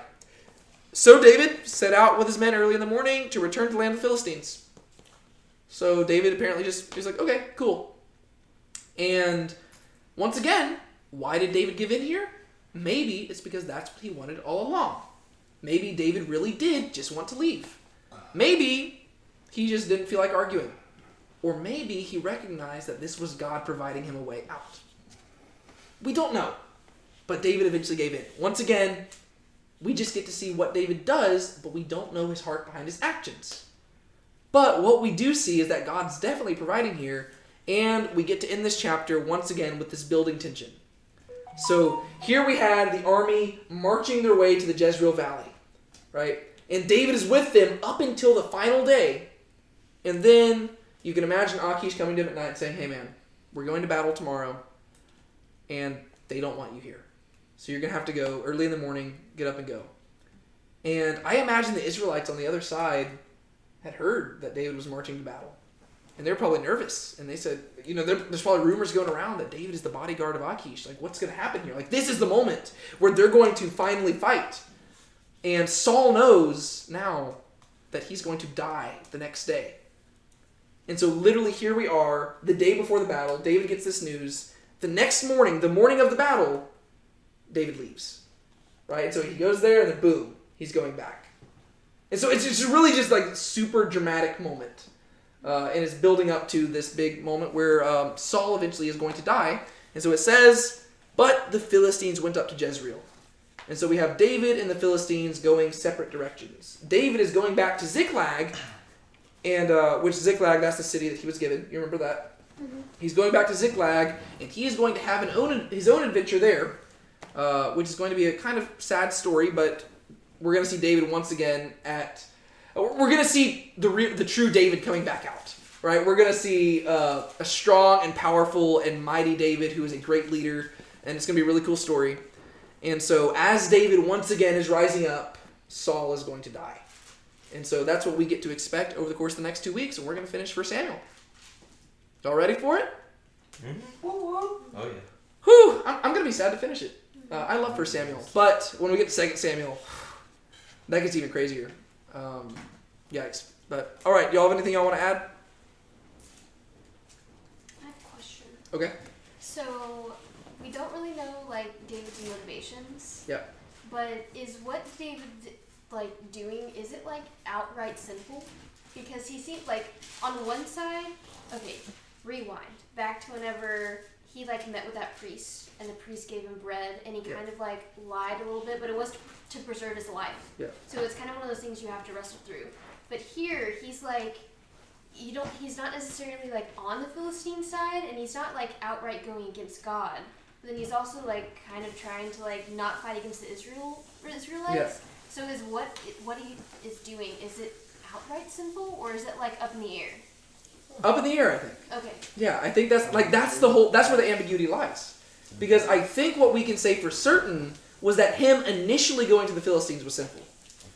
So David set out with his men early in the morning to return to the land of the Philistines. So David apparently he's like, "Okay, cool." And once again, why did David give in here? Maybe it's because that's what he wanted all along. maybe David really did just want to leave. Maybe he just didn't feel like arguing. Or maybe he recognized that this was God providing him a way out. We don't know. But David eventually gave in. Once again, we just get to see what David does, but we don't know his heart behind his actions. But what we do see is that God's definitely providing here, and we get to end this chapter once again with this building tension. So here we had the army marching their way to the Jezreel Valley, right? And David is with them up until the final day. And then you can imagine Achish coming to him at night saying, hey man, we're going to battle tomorrow, and they don't want you here. So you're going to have to go early in the morning, get up and go. And I imagine the Israelites on the other side had heard that David was marching to battle. And they're probably nervous. And they said, there's probably rumors going around that David is the bodyguard of Achish. Like, what's going to happen here? Like, this is the moment where they're going to finally fight. And Saul knows now that he's going to die the next day. And so literally here we are, the day before the battle. David gets this news. The next morning, the morning of the battle, David leaves. Right? And so he goes there and then boom, he's going back. And so it's really just like super dramatic moment. And it's building up to this big moment where Saul eventually is going to die. And so it says, but the Philistines went up to Jezreel. And so we have David and the Philistines going separate directions. David is going back to Ziklag, and which Ziklag, that's the city that he was given. You remember that? Mm-hmm. He's going back to Ziklag, and he is going to have his own adventure there, which is going to be a kind of sad story, but we're going to see David once again we're going to see the true David coming back out, right? We're going to see a strong and powerful and mighty David who is a great leader, and it's going to be a really cool story. And so as David once again is rising up, Saul is going to die. And so that's what we get to expect over the course of the next 2 weeks, and we're going to finish 1 Samuel. Y'all ready for it? Mm-hmm. Oh, yeah. Whew! I'm going to be sad to finish it. I love 1 Samuel, but when we get to 2 Samuel, that gets even crazier. Yikes. But, all right, y'all have anything y'all want to add? I have a question. Okay. So, we don't really know, David's motivations. Yep. But is what David, doing, is it, outright sinful? Because he seemed, on one side, okay, rewind. Back to whenever he, met with that priest, and the priest gave him bread, and he kind of, lied a little bit, but it was to preserve his life. Yeah. So it's kind of one of those things you have to wrestle through. But here, he's he's not necessarily on the Philistine side, and he's not outright going against God. But then he's also kind of trying to not fight against the Israelites. Yeah. So is what he is doing, is it outright sinful, or is it up in the air? Up in the air, I think. Okay. Yeah, I think that's that's where the ambiguity lies. Because I think what we can say for certain was that him initially going to the Philistines was sinful.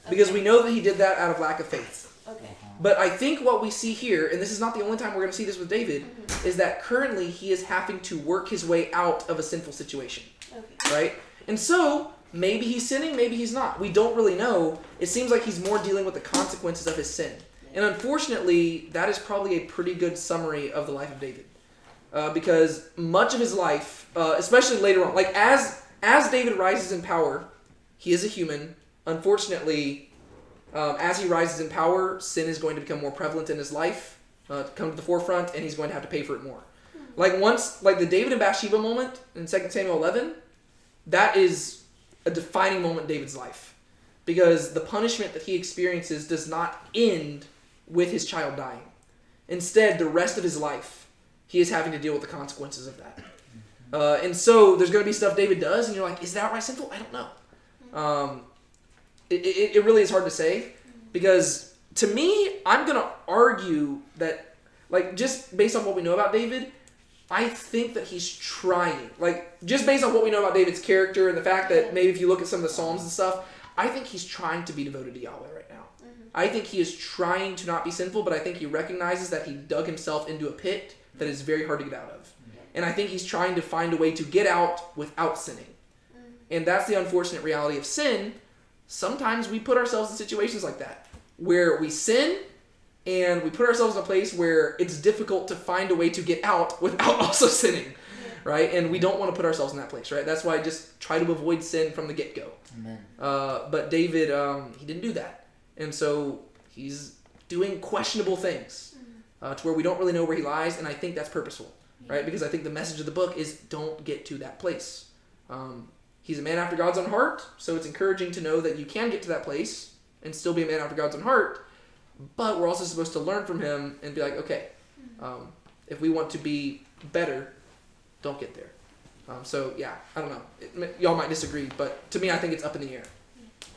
Because we know that he did that out of lack of faith. Okay. But I think what we see here, and this is not the only time we're going to see this with David, is that currently he is having to work his way out of a sinful situation. Okay. Right? And so, maybe he's sinning, maybe he's not. We don't really know. It seems like he's more dealing with the consequences of his sin. And unfortunately, that is probably a pretty good summary of the life of David. Because much of his life, especially later on, as David rises in power, he is a human. Unfortunately, as he rises in power, sin is going to become more prevalent in his life, come to the forefront, and he's going to have to pay for it more. The David and Bathsheba moment in 2 Samuel 11, that is a defining moment in David's life. Because the punishment that he experiences does not end with his child dying. Instead, the rest of his life, he is having to deal with the consequences of that. And so there's going to be stuff David does, and you're like, is that outright sinful? I don't know. It really is hard to say, because to me, I'm going to argue that, just based on what we know about David, I think that he's trying. Just based on what we know about David's character and the fact that maybe if you look at some of the Psalms and stuff, I think he's trying to be devoted to Yahweh right now. I think he is trying to not be sinful, but I think he recognizes that he dug himself into a pit that is very hard to get out of. And I think he's trying to find a way to get out without sinning. And that's the unfortunate reality of sin. Sometimes we put ourselves in situations like that, where we sin and we put ourselves in a place where it's difficult to find a way to get out without also sinning. right? And we don't want to put ourselves in that place, right? That's why I just try to avoid sin from the get-go. Amen. But David, he didn't do that. And so he's doing questionable things to where we don't really know where he lies, and I think that's purposeful, right? Because I think the message of the book is don't get to that place. He's a man after God's own heart, so it's encouraging to know that you can get to that place and still be a man after God's own heart, but we're also supposed to learn from him and be like, okay, if we want to be better, don't get there. So yeah, I don't know. Y'all might disagree, but to me, I think it's up in the air.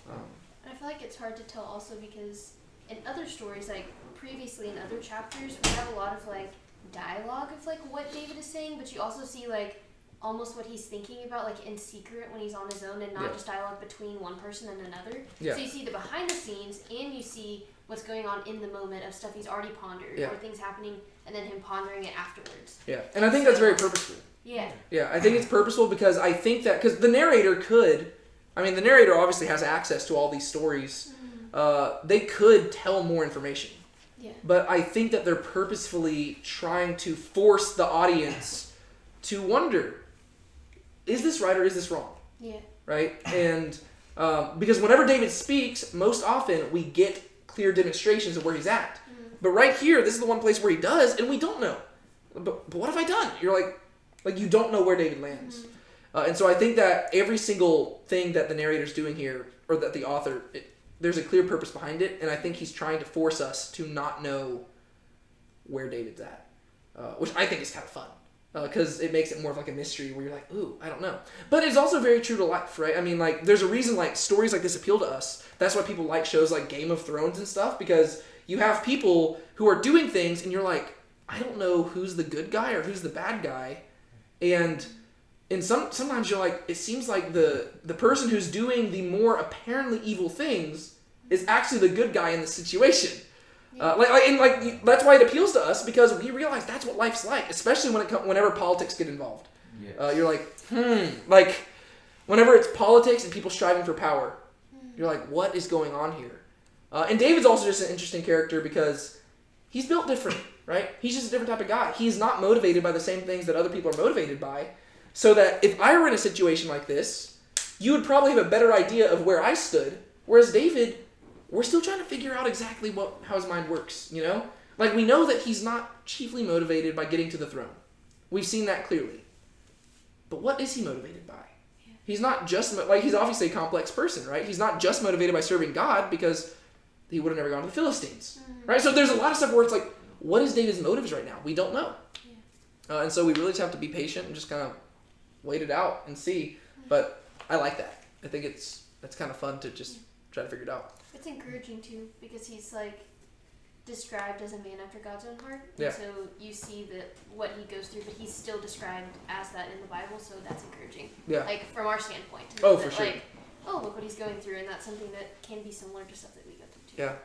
I feel like it's hard to tell also because in other stories, like previously in other chapters, we have a lot of like dialogue of like what David is saying, but you also see like almost what he's thinking about like in secret when he's on his own and not just dialogue between one person and another. Yeah. So you see the behind the scenes and you see what's going on in the moment of stuff he's already pondered or things happening and then him pondering it afterwards. Yeah, and I think that's very purposeful. Yeah. Yeah, I think it's purposeful because I think that, because the narrator could, I mean, the narrator obviously has access to all these stories. They could tell more information. Yeah. But I think that they're purposefully trying to force the audience to wonder, is this right or is this wrong? Yeah. Right? And because whenever David speaks, most often we get clear demonstrations of where he's at. But right here, this is the one place where he does, and we don't know. But what have I done? You're like you don't know where David lands. And so I think that every single thing that the narrator's doing here, or that the author, there's a clear purpose behind it, and I think he's trying to force us to not know where David's at, which I think is kind of fun, because it makes it more of like a mystery where you're like, ooh, I don't know. But it's also very true to life, right? I mean, like, there's a reason like stories like this appeal to us. That's why people like shows like Game of Thrones and stuff, because you have people who are doing things, and you're like, I don't know who's the good guy or who's the bad guy, and sometimes you're like, it seems like the person who's doing the more apparently evil things is actually the good guy in the situation. That's why it appeals to us, because we realize that's what life's like, especially whenever politics get involved. Yes. You're like, like whenever it's politics and people striving for power, you're like, what is going on here? And David's also just an interesting character because he's built different, right? He's just a different type of guy. He's not motivated by the same things that other people are motivated by. So that if I were in a situation like this, you would probably have a better idea of where I stood. Whereas David, we're still trying to figure out exactly how his mind works, you know? Like, we know that he's not chiefly motivated by getting to the throne. We've seen that clearly. But what is he motivated by? Yeah. He's not just, he's obviously a complex person, right? He's not just motivated by serving God, because he would have never gone to the Philistines, right? So there's a lot of stuff where it's like, what is David's motives right now? We don't know. Yeah. And so we really just have to be patient and just kind of wait it out and see. But I like that. I think that's kind of fun to just try to figure it out. It's encouraging too, because he's like described as a man after God's own heart. Yeah. And so you see that what he goes through, but he's still described as that in the Bible, so that's encouraging. Yeah. Like from our standpoint. To Oh, know for that, sure. Like, oh, look what he's going through, and that's something that can be similar to stuff that we go through too. Yeah.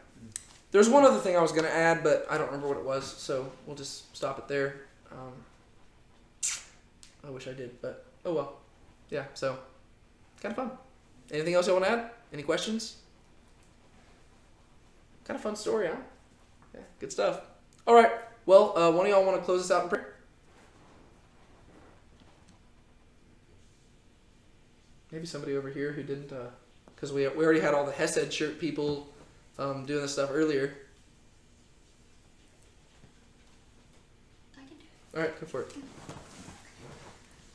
There's one other thing I was going to add, but I don't remember what it was, so we'll just stop it there. I wish I did, but oh well. Yeah, so kind of fun. Anything else you want to add? Any questions? Kind of fun story, huh? Yeah, good stuff. All right. Well, one of y'all want to close us out in prayer? Maybe somebody over here who didn't, because we already had all the Hesed shirt people doing this stuff earlier. I can do it. All right, go for it.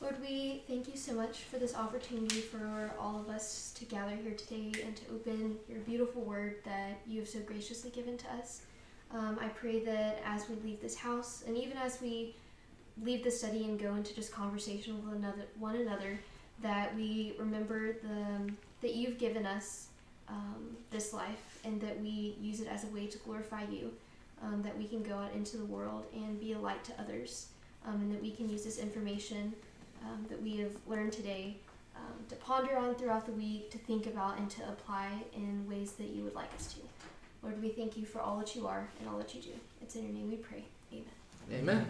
Lord, we thank you so much for this opportunity for all of us to gather here today and to open your beautiful word that you have so graciously given to us. I pray that as we leave this house, and even as we leave the study and go into just conversation with one another, that we remember that you've given us this life, and that we use it as a way to glorify you, that we can go out into the world and be a light to others, and that we can use this information that we have learned today to ponder on throughout the week, to think about and to apply in ways that you would like us to. Lord, we thank you for all that you are and all that you do. It's in your name we pray. Amen. Amen.